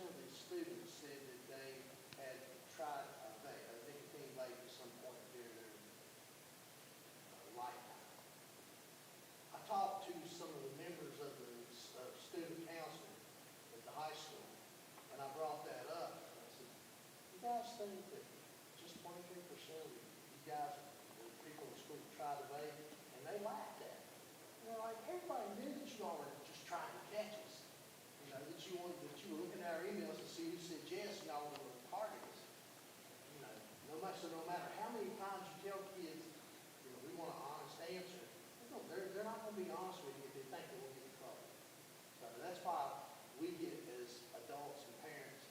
of these students said that they had tried a nicotine vape at some point during their lifetime. I talked to some of the members of the student council at the high school, and I brought that up. I said, you guys think that just 23% of you guys, the people in school, try to vape? And they laughed at it. And they're like, everybody knew that you all were just trying to catch us. That you were looking at our emails to see who said yes, and y'all were target us. No matter how many times you tell kids, we want an honest answer, they're not going to be honest with you if they think they will get in trouble. So that's why we get, as adults and parents,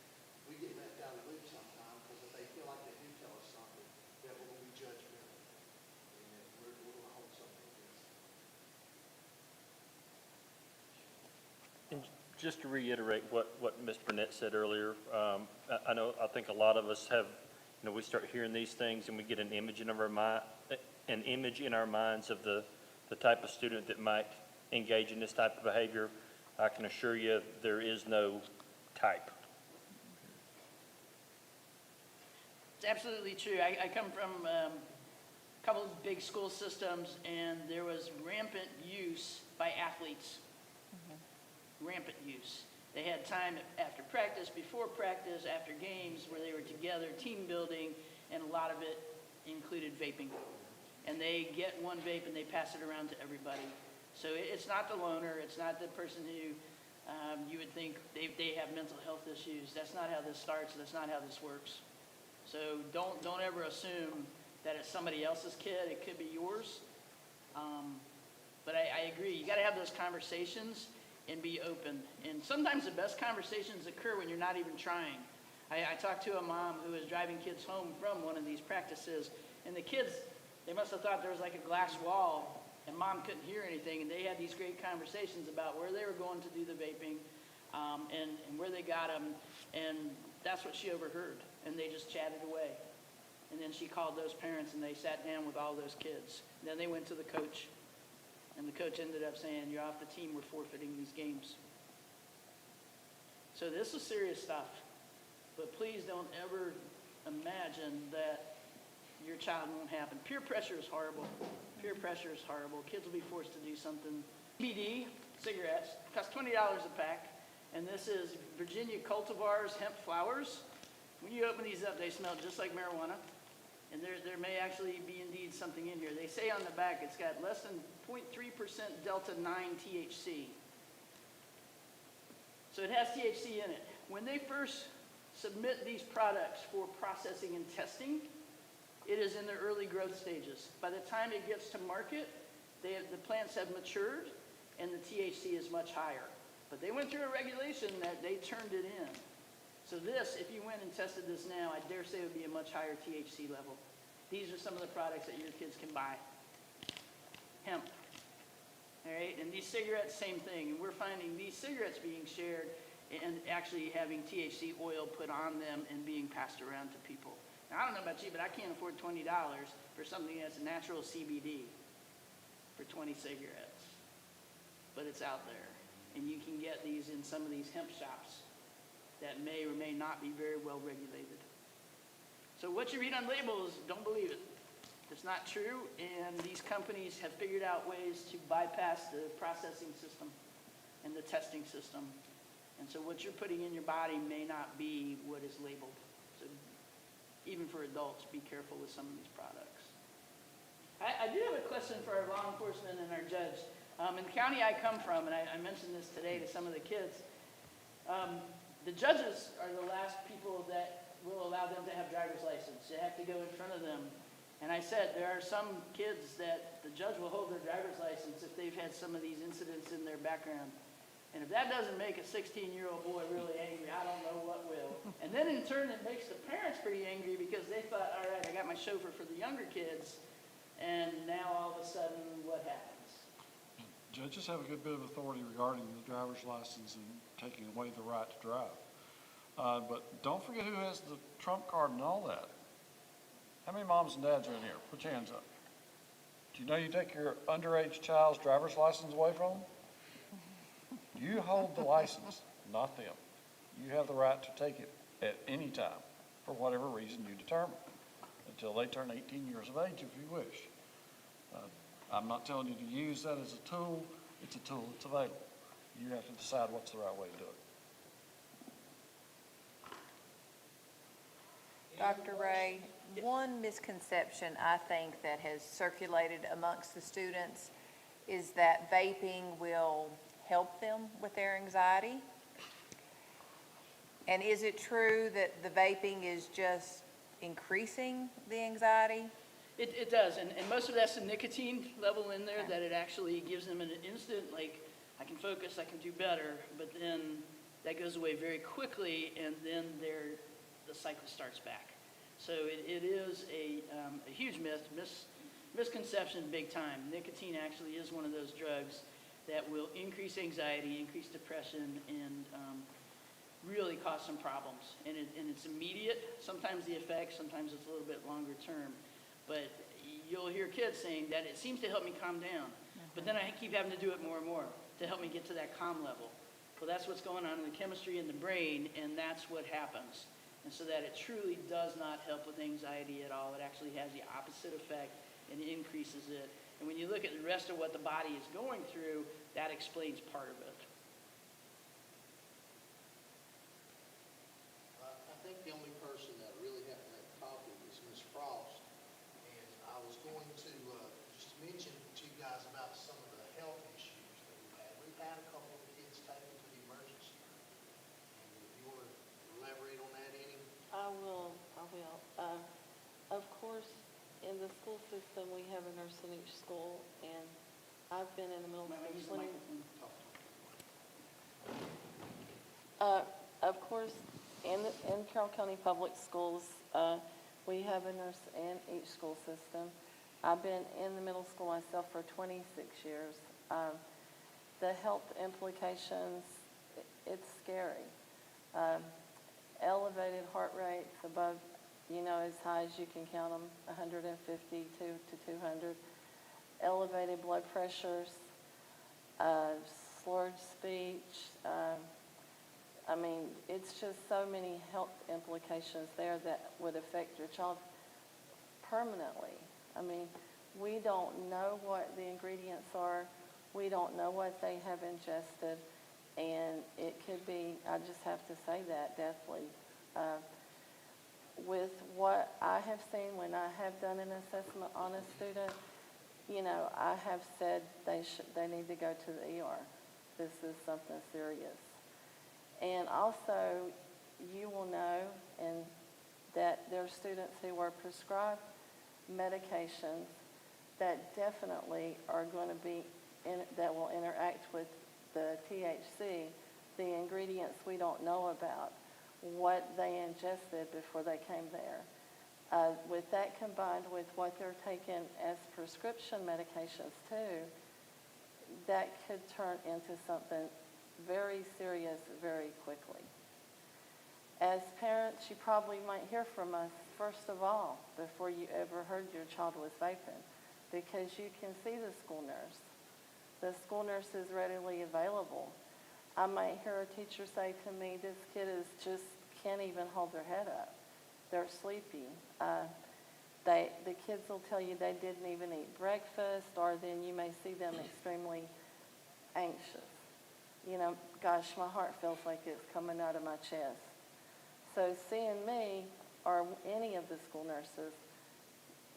we get left out of the loop sometimes, because if they feel like they do tell us something, that we're going to be judgmental. And we're going to hold something against them. And just to reiterate what Ms. Burnett said earlier, I think a lot of us have, we start hearing these things and we get an image in our minds of the type of student that might engage in this type of behavior. I can assure you there is no type. It's absolutely true. I come from a couple of big school systems, and there was rampant use by athletes. Rampant use. They had time after practice, before practice, after games, where they were together, team building, and a lot of it included vaping. And they get one vape and they pass it around to everybody. So it's not the loner, it's not the person who you would think they have mental health issues. That's not how this starts, that's not how this works. So don't ever assume that it's somebody else's kid, it could be yours. But I agree, you gotta have those conversations and be open. And sometimes the best conversations occur when you're not even trying. I talked to a mom who was driving kids home from one of these practices, and the kids, they must have thought there was like a glass wall, and mom couldn't hear anything, and they had these great conversations about where they were going to do the vaping, and where they got them, and that's what she overheard, and they just chatted away. And then she called those parents, and they sat down with all those kids. And then they went to the coach, and the coach ended up saying, you're off the team, we're forfeiting these games. So this is serious stuff. But please don't ever imagine that your child won't happen. Peer pressure is horrible. Peer pressure is horrible. Kids will be forced to do something. CBD cigarettes cost $20 a pack. And this is Virginia cultivars hemp flowers. When you open these up, they smell just like marijuana. And there may actually be indeed something in here. They say on the back it's got less than 0.3% delta 9 THC. So it has THC in it. When they first submit these products for processing and testing, it is in the early growth stages. By the time it gets to market, the plants have matured and the THC is much higher. But they went through a regulation that they turned it in. So this, if you went and tested this now, I dare say it would be a much higher THC level. These are some of the products that your kids can buy. Hemp. All right, and these cigarettes, same thing. And we're finding these cigarettes being shared and actually having THC oil put on them and being passed around to people. Now, I don't know about you, but I can't afford $20 for something that's natural CBD for 20 cigarettes. But it's out there. And you can get these in some of these hemp shops that may or may not be very well regulated. So what you read on labels, don't believe it. It's not true, and these companies have figured out ways to bypass the processing system and the testing system. And so what you're putting in your body may not be what is labeled. So even for adults, be careful with some of these products. I do have a question for our law enforcement and our judge. In the county I come from, and I mentioned this today to some of the kids, The judges are the last people that will allow them to have driver's license. You have to go in front of them. And I said, there are some kids that the judge will hold their driver's license if they've had some of these incidents in their background. And if that doesn't make a 16-year-old boy really angry, I don't know what will. And then in turn, it makes the parents pretty angry because they thought, all right, I got my chauffeur for the younger kids, and now all of a sudden, what happens? Judges have a good bit of authority regarding the driver's license and taking away the right to drive. But don't forget who has the trump card and all that. How many moms and dads are in here? Put your hands up. Do you know you take your underage child's driver's license away from them? You hold the license, not them. You have the right to take it at any time, for whatever reason you determine, until they turn 18 years of age, if you wish. I'm not telling you to use that as a tool. It's a tool that's available. You have to decide what's the right way to do it. Dr. Ray, one misconception I think that has circulated amongst the students is that vaping will help them with their anxiety. And is it true that the vaping is just increasing the anxiety? It does, and most of that's the nicotine level in there, that it actually gives them an instant, like, I can focus, I can do better, but then that goes away very quickly, and then the cycle starts back. So it is a huge misconception big time. Nicotine actually is one of those drugs that will increase anxiety, increase depression, and really cause some problems. And it's immediate, sometimes the effects, sometimes it's a little bit longer term. But you'll hear kids saying that it seems to help me calm down. But then I keep having to do it more and more to help me get to that calm level. Well, that's what's going on in the chemistry in the brain, and that's what happens. And so that it truly does not help with anxiety at all. It actually has the opposite effect and increases it. And when you look at the rest of what the body is going through, that explains part of it. I think the only person that really had that topic is Ms. Frost. And I was going to just mention to you guys about some of the health issues that we've had. We've had a couple of kids taken to the emergency room. And if you want to elaborate on that any? I will. Of course, in the school system, we have a nurse in each school, and I've been in the middle school. Of course, in Carroll County Public Schools, we have a nurse in each school system. I've been in the middle school myself for 26 years. The health implications, it's scary. Elevated heart rates above, as high as you can count them, 152 to 200. Elevated blood pressures, slurred speech. It's just so many health implications there that would affect your child permanently. We don't know what the ingredients are. We don't know what they have ingested. And it could be, I just have to say that, deathly. With what I have seen when I have done an assessment on a student, I have said they need to go to the ER. This is something serious. And also, you will know that there are students who are prescribed medications that definitely are going to be, that will interact with the THC, the ingredients we don't know about, what they ingested before they came there. With that combined with what they're taking as prescription medications too, that could turn into something very serious very quickly. As parents, you probably might hear from us first of all before you ever heard your child was vaping, because you can see the school nurse. The school nurse is readily available. I might hear a teacher say to me, this kid can't even hold their head up. They're sleepy. The kids will tell you they didn't even eat breakfast, or then you may see them extremely anxious. Gosh, my heart feels like it's coming out of my chest. So seeing me or any of the school nurses,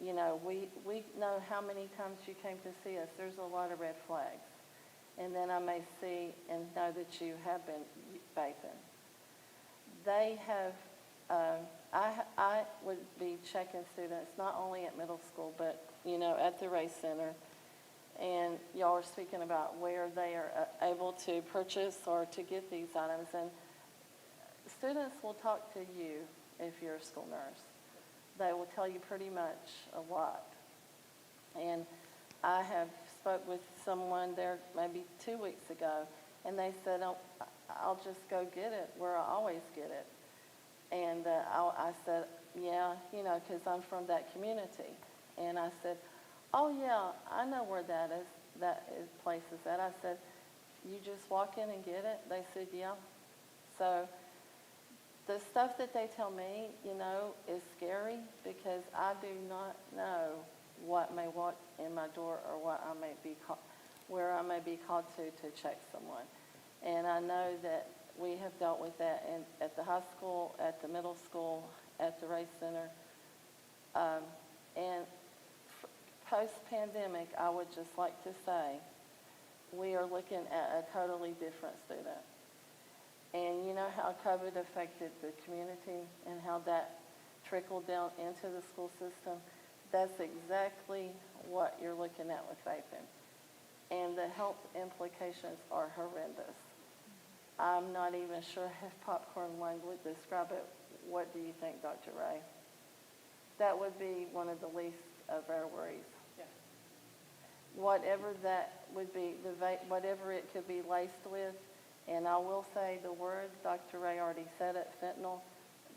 we know how many times you came to see us. There's a lot of red flags. And then I may see and know that you have been vaping. they have, I would be checking students, not only at middle school, but, you know, at the race center. And y'all are speaking about where they are able to purchase or to get these items. And students will talk to you if you're a school nurse. They will tell you pretty much a lot. And I have spoke with someone there maybe 2 weeks ago, and they said, oh, I'll just go get it where I always get it. And I said, yeah, you know, because I'm from that community. And I said, oh, yeah, I know where that place is at. I said, you just walk in and get it? They said, yeah. So the stuff that they tell me, you know, is scary because I do not know what may walk in my door or what I may be where I may be called to check someone. And I know that we have dealt with that at the high school, at the middle school, at the race center. And post-pandemic, I would just like to say, we are looking at a totally different student. And you know how COVID affected the community and how that trickled down into the school system? That's exactly what you're looking at with vaping. And the health implications are horrendous. I'm not even sure if popcorn one would describe it. What do you think, Dr. Ray? That would be one of the least of our worries. Yeah. Whatever that would be, whatever it could be laced with, and I will say the word, Dr. Ray already said it, fentanyl.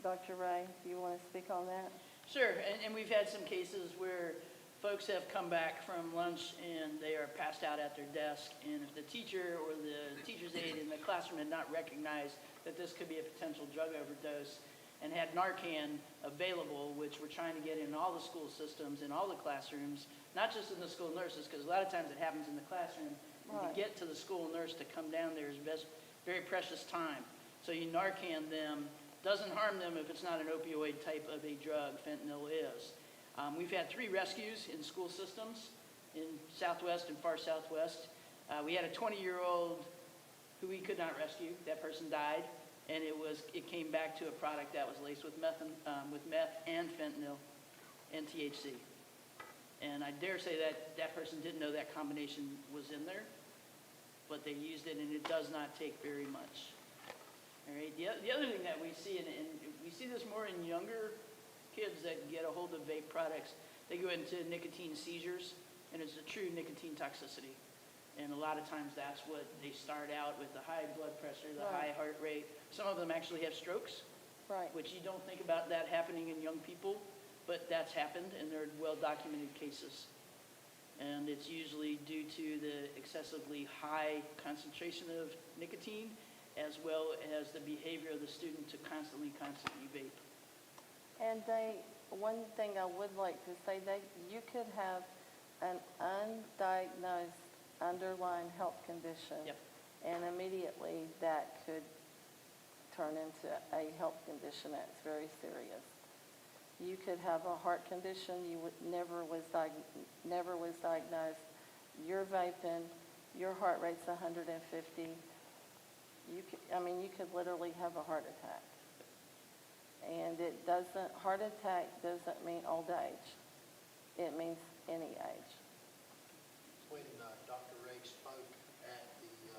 Dr. Ray, do you want to speak on that? Sure, and we've had some cases where folks have come back from lunch and they are passed out at their desk, and if the teacher or the teacher's aide in the classroom had not recognized that this could be a potential drug overdose and had Narcan available, which we're trying to get in all the school systems, in all the classrooms, not just in the school nurses, because a lot of times it happens in the classroom. And to get to the school nurse to come down there is very precious time. So you Narcan them, doesn't harm them if it's not an opioid type of a drug, fentanyl is. We've had 3 rescues in school systems in Southwest and far Southwest. We had a 20-year-old who we could not rescue. That person died, and it came back to a product that was laced with meth and fentanyl and THC. And I dare say that person didn't know that combination was in there, but they used it, and it does not take very much. All right. The other thing that we see, and we see this more in younger kids that get a hold of vape products, they go into nicotine seizures, and it's a true nicotine toxicity. And a lot of times that's what they start out with, the high blood pressure, the high heart rate. Some of them actually have strokes, which you don't think about that happening in young people, but that's happened, and they're well-documented cases. And it's usually due to the excessively high concentration of nicotine, as well as the behavior of the student to constantly vape. And one thing I would like to say, you could have an undiagnosed underlying health condition, and immediately that could turn into a health condition that's very serious. You could have a heart condition never was diagnosed. You're vaping, your heart rate's 150. You could literally have a heart attack. And heart attack doesn't mean old age. It means any age. When Dr. Ray spoke at the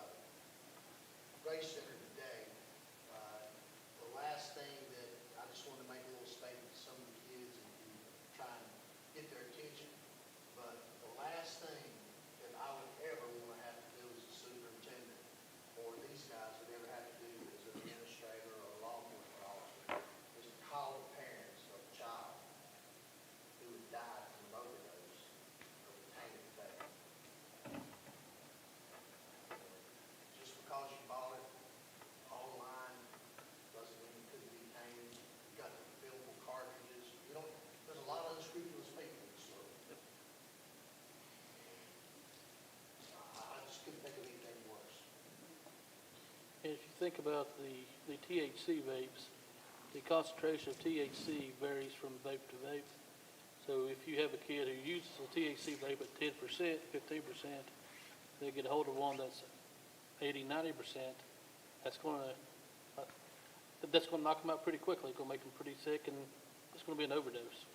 race center today, the last thing that I just wanted to make a little statement to some of the kids and try and get their attention, but the last thing that I would ever want to have to do as a superintendent, or these guys would ever have to do as an administrator or a law enforcement officer, is to call the parents of a child who had died from an overdose of a tainted vape. Just because you bought it online doesn't mean it couldn't be tainted. You got the refillable cartridges. There's a lot of unscrupulous people in this world. I just couldn't think of anything worse. And if you think about the THC vapes, the concentration of THC varies from vape to vape. So if you have a kid who uses a THC vape at 10%, 15%, they get a hold of one that's 80, 90%, that's going to that's gonna knock them out pretty quickly, gonna make them pretty sick, and it's gonna be an overdose.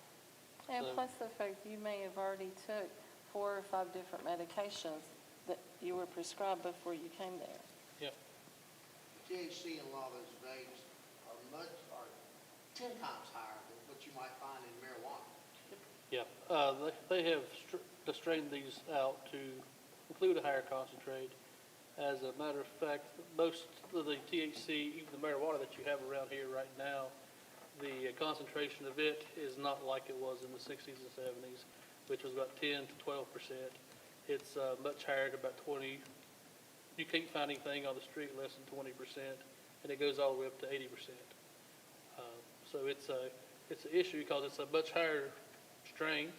And So- plus the fact you may have already took 4 or 5 different medications that you were prescribed before you came there. Yeah, THC in a lot of those vapes are 10 times higher than what you might find in marijuana. yeah. They have strained these out to include a higher concentrate. As a matter of fact, most of the THC, even the marijuana that you have around here right now, the concentration of it is not like it was in the 60s and 70s, which was about 10 to 12%. It's much higher at about 20. You can't find anything on the street less than 20%, and it goes all the way up to 80%. So it's an issue because it's a much higher strain.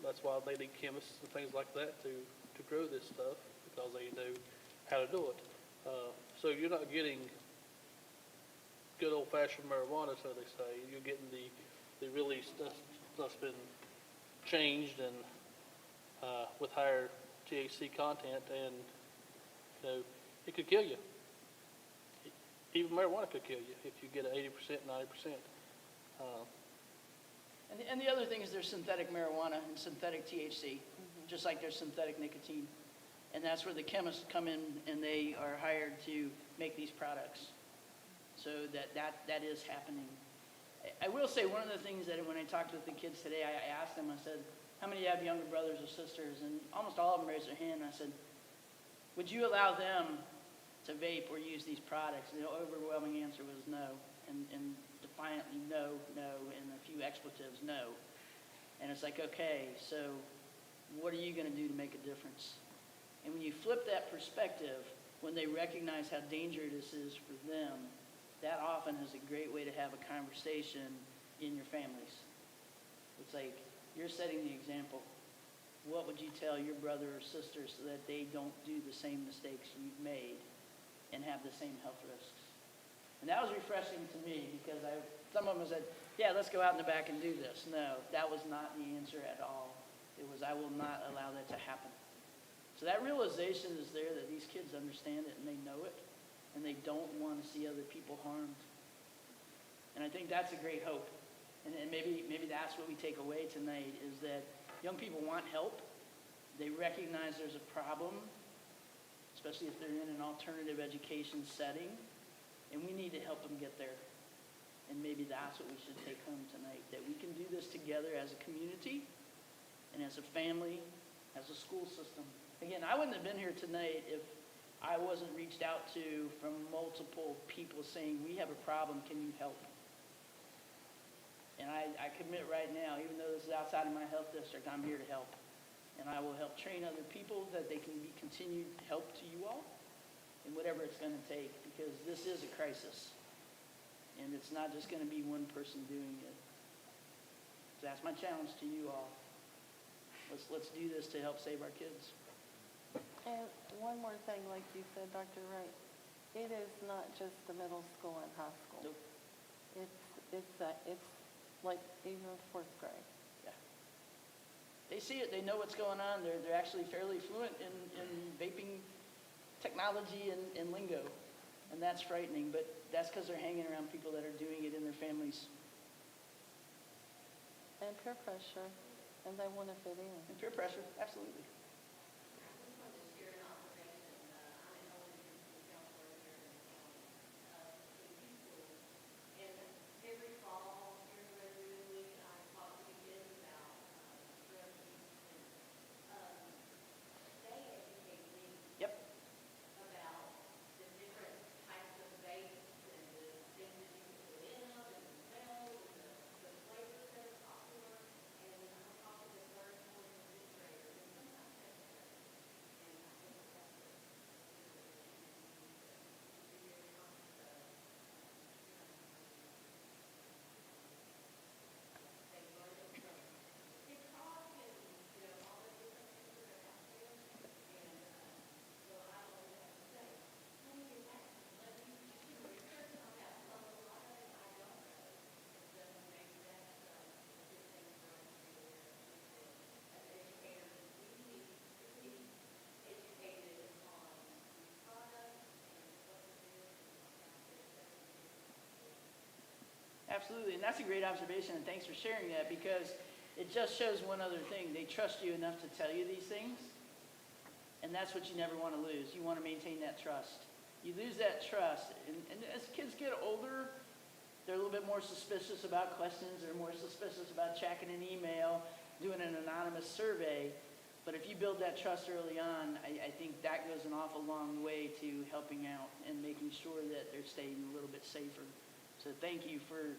That's why they need chemists and things like that to grow this stuff, because they know how to do it. So you're not getting good old-fashioned marijuana, so they say. You're getting the really stuff that's been changed and with higher THC content, and it could kill you. Even marijuana could kill you if you get an 80%, 90%. And the other thing is there's synthetic marijuana and synthetic THC, just like there's synthetic nicotine. And that's where the chemists come in and they are hired to make these products. So that is happening. I will say one of the things that when I talked with the kids today, I asked them, I said, how many have younger brothers or sisters? And almost all of them raised their hand. And I said, would you allow them to vape or use these products? And the overwhelming answer was no. And defiantly no, and a few expletives, no. And it's like, okay, so what are you going to do to make a difference? And when you flip that perspective, when they recognize how dangerous this is for them, that often is a great way to have a conversation in your families. It's like, you're setting the example. What would you tell your brother or sister so that they don't do the same mistakes you've made and have the same health risks? And that was refreshing to me because some of them said, yeah, let's go out in the back and do this. No, that was not the answer at all. It was, I will not allow that to happen. So that realization is there that these kids understand it and they know it, and they don't want to see other people harmed. And I think that's a great hope. And maybe that's what we take away tonight, is that young people want help. They recognize there's a problem, especially if they're in an alternative education setting, and we need to help them get there. And maybe that's what we should take home tonight, that we can do this together as a community and as a family, as a school system. Again, I wouldn't have been here tonight if I wasn't reached out to from multiple people saying, we have a problem, can you help? And I commit right now, even though this is outside of my health district, I'm here to help. And I will help train other people that they can be continued help to you all in whatever it's going to take, because this is a crisis. And it's not just going to be one person doing it. So that's my challenge to you all. Let's do this to help save our kids. And one more thing, like you said, Dr. Wright, it is not just the middle school and high school. Nope. It's like even 4th grade. Yeah. They see it. They know what's going on. They're actually fairly fluent in vaping technology and lingo. And that's frightening, but that's because they're hanging around people that are doing it in their families. And peer pressure, and they want to fit in. And peer pressure, absolutely. Every fall, here in Redwood, I talk to the kids about drug use. They educate me Yep. about the different types of vapes and the things that you can put in them and the smells and the flavors that are popular. And I'm talking to third, fourth, and fifth graders. And sometimes Absolutely, and that's a great observation, and thanks for sharing that, because it just shows one other thing. They trust you enough to tell you these things, and that's what you never want to lose. You want to maintain that trust. You lose that trust, and as kids get older, they're a little bit more suspicious about questions. They're more suspicious about checking an email, doing an anonymous survey. But if you build that trust early on, I think that goes an awful long way to helping out and making sure that they're staying a little bit safer. So thank you for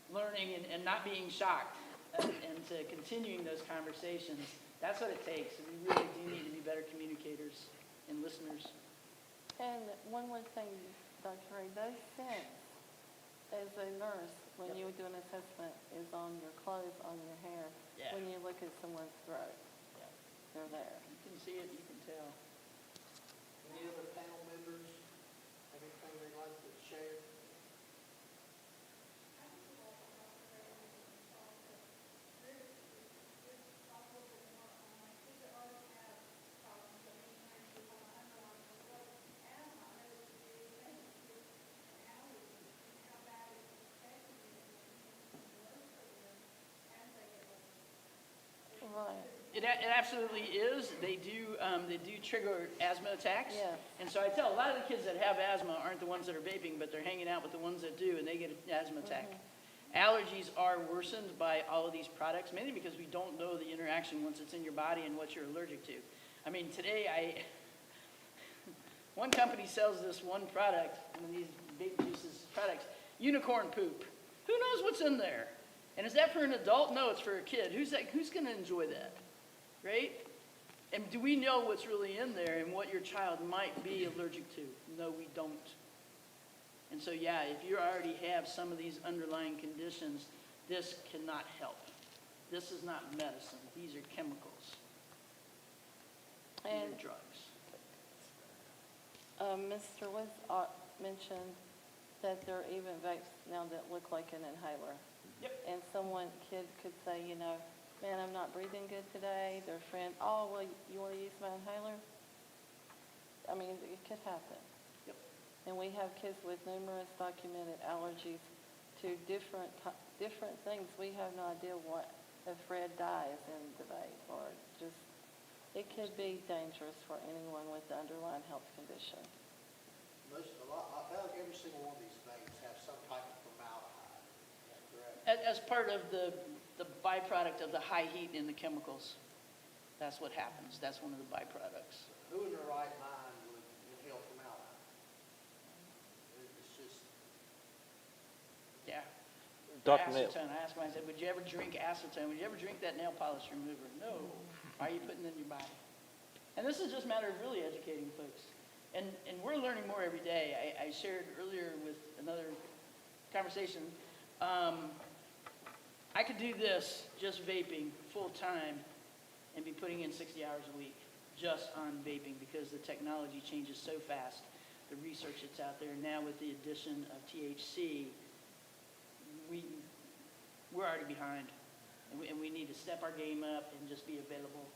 learning and not being shocked and to continuing those conversations. That's what it takes. We really do need to be better communicators and listeners. And one more thing, Dr. Ray, those scents, as a nurse, when you do an assessment, is on your clothes, on your hair. Yeah. When you look at someone's throat, Yeah. they're there. You can see it, you can tell. Any other panel members have anything they'd like to share? Right. It absolutely is. They do trigger asthma attacks. Yes. And so I tell a lot of the kids that have asthma aren't the ones that are vaping, but they're hanging out with the ones that do, and they get an asthma attack. Allergies are worsened by all of these products, mainly because we don't know the interaction once it's in your body and what you're allergic to. I mean, today one company sells this one product, one of these vape juices products, unicorn poop. Who knows what's in there? And is that for an adult? No, it's for a kid. Who's going to enjoy that, right? And do we know what's really in there and what your child might be allergic to? No, we don't. And so, yeah, if you already have some of these underlying conditions, this cannot help. This is not medicine. These are chemicals. These And are drugs. Mr. Woods mentioned that there are even vapes now that look like an inhaler. Yep. And kid could say, man, I'm not breathing good today. Their friend, oh, well, you want to use my inhaler? I mean, it could happen. Yep. And we have kids with numerous documented allergies to different things. We have no idea what if red dye is in the vape, or just, it could be dangerous for anyone with the underlying health condition. I feel like every single one of these vapes have some type of formaldehyde. Is that correct? As part of the byproduct of the high heat in the chemicals. That's what happens. That's one of the byproducts. Who in their right mind would inhale formaldehyde? It's just, Yeah. Dr. Neal. Acetone. I asked myself, would you ever drink acetone? Would you ever drink that nail polish remover? No. Why are you putting it in your body? And this is just a matter of really educating folks. And we're learning more every day. I shared earlier with another conversation, I could do this, just vaping, full time, and be putting in 60 hours a week just on vaping, because the technology changes so fast. The research that's out there now with the addition of THC, we're already behind, and we need to step our game up and just be available.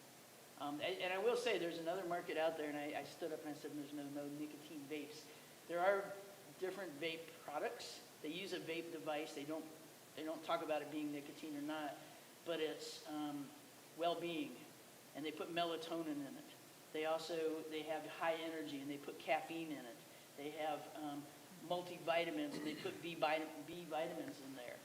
And I will say, there's another market out there, and I stood up and I said, there's no nicotine vapes. There are different vape products. They use a vape device. They don't talk about it being nicotine or not, but it's well-being, and they put melatonin in it. They have high energy, and they put caffeine in it. They have multivitamins, and they put B vitamins in there.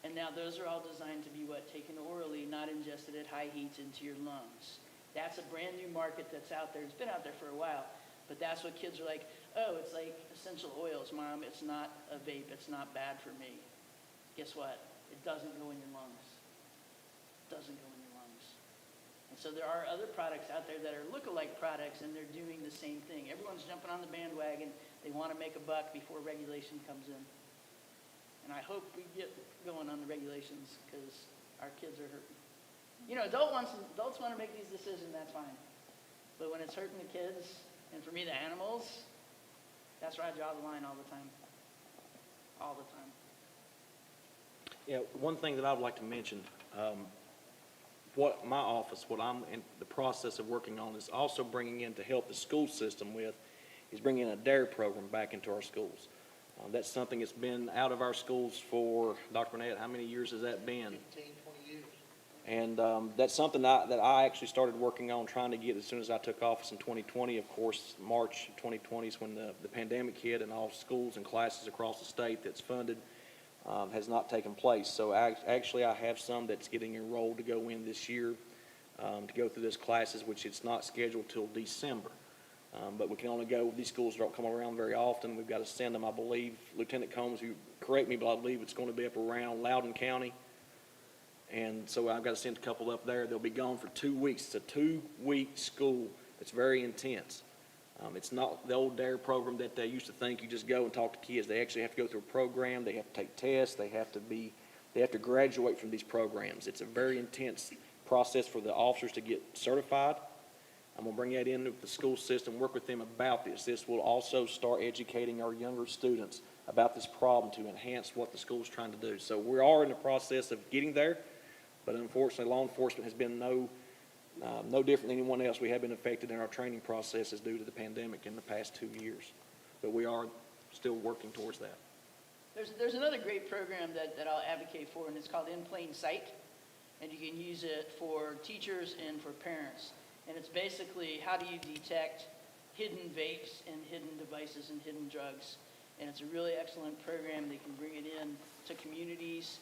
And now those are all designed to be taken orally, not ingested at high heats into your lungs. That's a brand new market that's out there. It's been out there for a while, but that's what kids are like, oh, it's like essential oils, Mom. It's not a vape. It's not bad for me. Guess what? It doesn't go in your lungs. It doesn't go in your lungs. And so there are other products out there that are look-alike products, and they're doing the same thing. Everyone's jumping on the bandwagon. They want to make a buck before regulation comes in. And I hope we get going on the regulations, because our kids are hurting. Adults want to make these decisions, that's fine. But when it's hurting the kids, and for me, the animals, that's where I draw the line all the time. All the time. Yeah, one thing that I would like to mention, what my office, what I'm in the process of working on, is also bringing in to help the school system with, is bringing a DARE program back into our schools. That's something that's been out of our schools for, Dr. Burnett, how many years has that been? 15, 20 years. And that's something that I actually started working on, trying to get as soon as I took office in 2020. Of course, March of 2020 is when the pandemic hit, and all schools and classes across the state that's funded has not taken place. So I have some that's getting enrolled to go in this year, to go through those classes, which it's not scheduled till December. But we can only go, these schools don't come around very often. We've got to send them, I believe, Lieutenant Combs, who correct me, but I believe it's going to be up around Loudoun County. And so I've got to send a couple up there. They'll be gone for 2 weeks. It's a 2-week school. It's very intense. It's not the old DARE program that they used to think you just go and talk to kids. They actually have to go through a program. They have to take tests. They have to graduate from these programs. It's a very intense process for the officers to get certified. I'm going to bring that in with the school system, work with them about this. This will also start educating our younger students about this problem to enhance what the school's trying to do. So we are in the process of getting there, but unfortunately, law enforcement has been no different than anyone else. We have been affected in our training processes due to the pandemic in the past 2 years, but we are still working towards that. There's another great program that I'll advocate for, and it's called In Plain Sight, and you can use it for teachers and for parents. And it's basically, how do you detect hidden vapes and hidden devices and hidden drugs? And it's a really excellent program. They can bring it in to communities.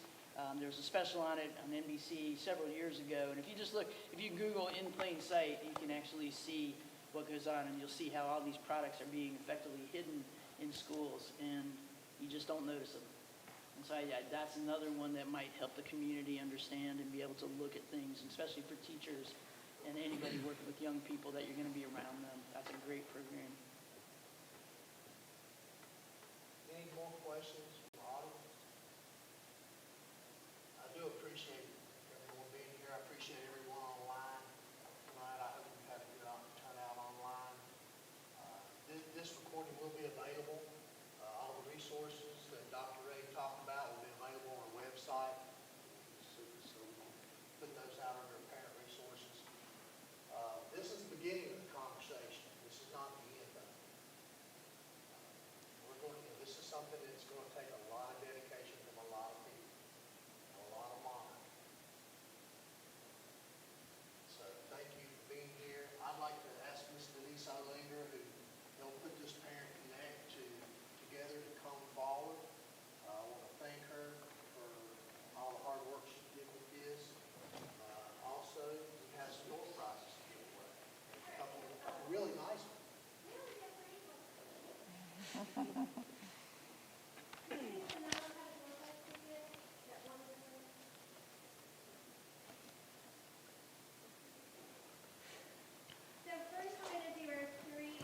There was a special on it on NBC several years ago. And if you just look, if you Google In Plain Sight, you can actually see what goes on, and you'll see how all these products are being effectively hidden in schools, and you just don't notice them. And so that's another one that might help the community understand and be able to look at things, especially for teachers and anybody working with young people that you're going to be around them. That's a great program. Any more questions from the audience? I do appreciate everyone being here. I appreciate everyone online tonight. I hope you've had a good turnout online. This recording will be available. All the resources that Dr. Ray talked about will be available on our website. So we can put those out under parent resources. This is the beginning of the conversation. This is not the end of it. This is something that's going to take a lot of dedication from a lot of people, and a lot of monitoring. So thank you for being here. I'd like to ask Ms. Denise Olinger, who helped put this Parent Connect together, to come forward. I want to thank her for all the hard work she did with this. Also, we have some door prizes to give away. A couple really nice ones. So first we're going to do our three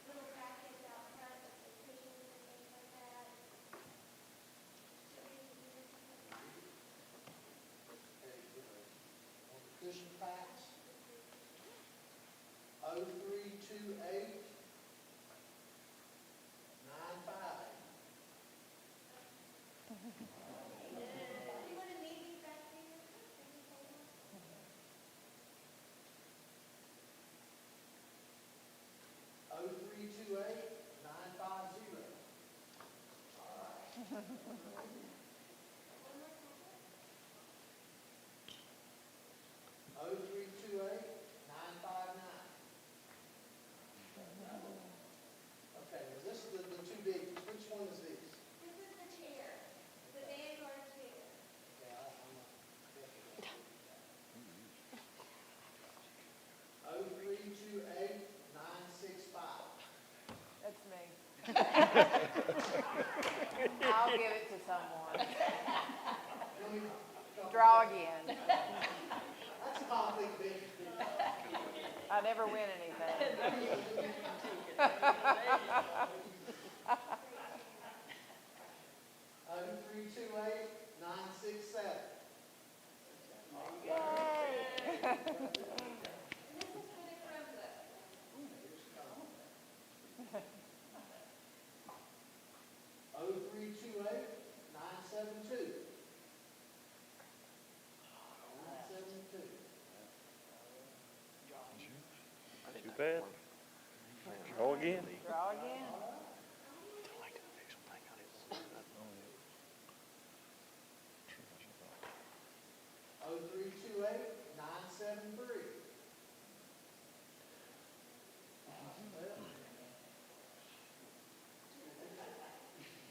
little brackets out front with the cushions and things like that. On the cushion packs, 0328 958. You want to leave these back here? 0328 950. All right. 0328 959. Okay, well, this is the two big ones. Which one is this? This is the chair, the Vanguard chair. Yeah, I'm not definitely. 0328 965. That's me. I'll give it to someone. Draw again. That's a conflict of interest. I never win anything. 0328 967. Yay. And this is for the Chromebook. 0328 972. 972. Too bad. Go again. Draw again. 0328-973.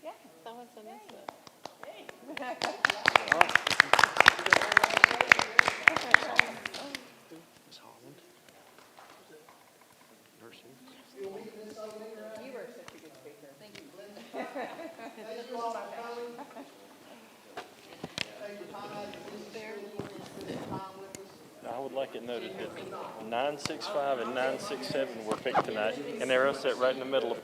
Yeah, that was Anissa. Ms. Holland. Nursing. You were such a good speaker. Thank you. Thank you all for coming. Take your time out of your busy schedule, spend some time with us. I would like it noted that 965 and 967 were picked tonight, and they're all set right in the middle of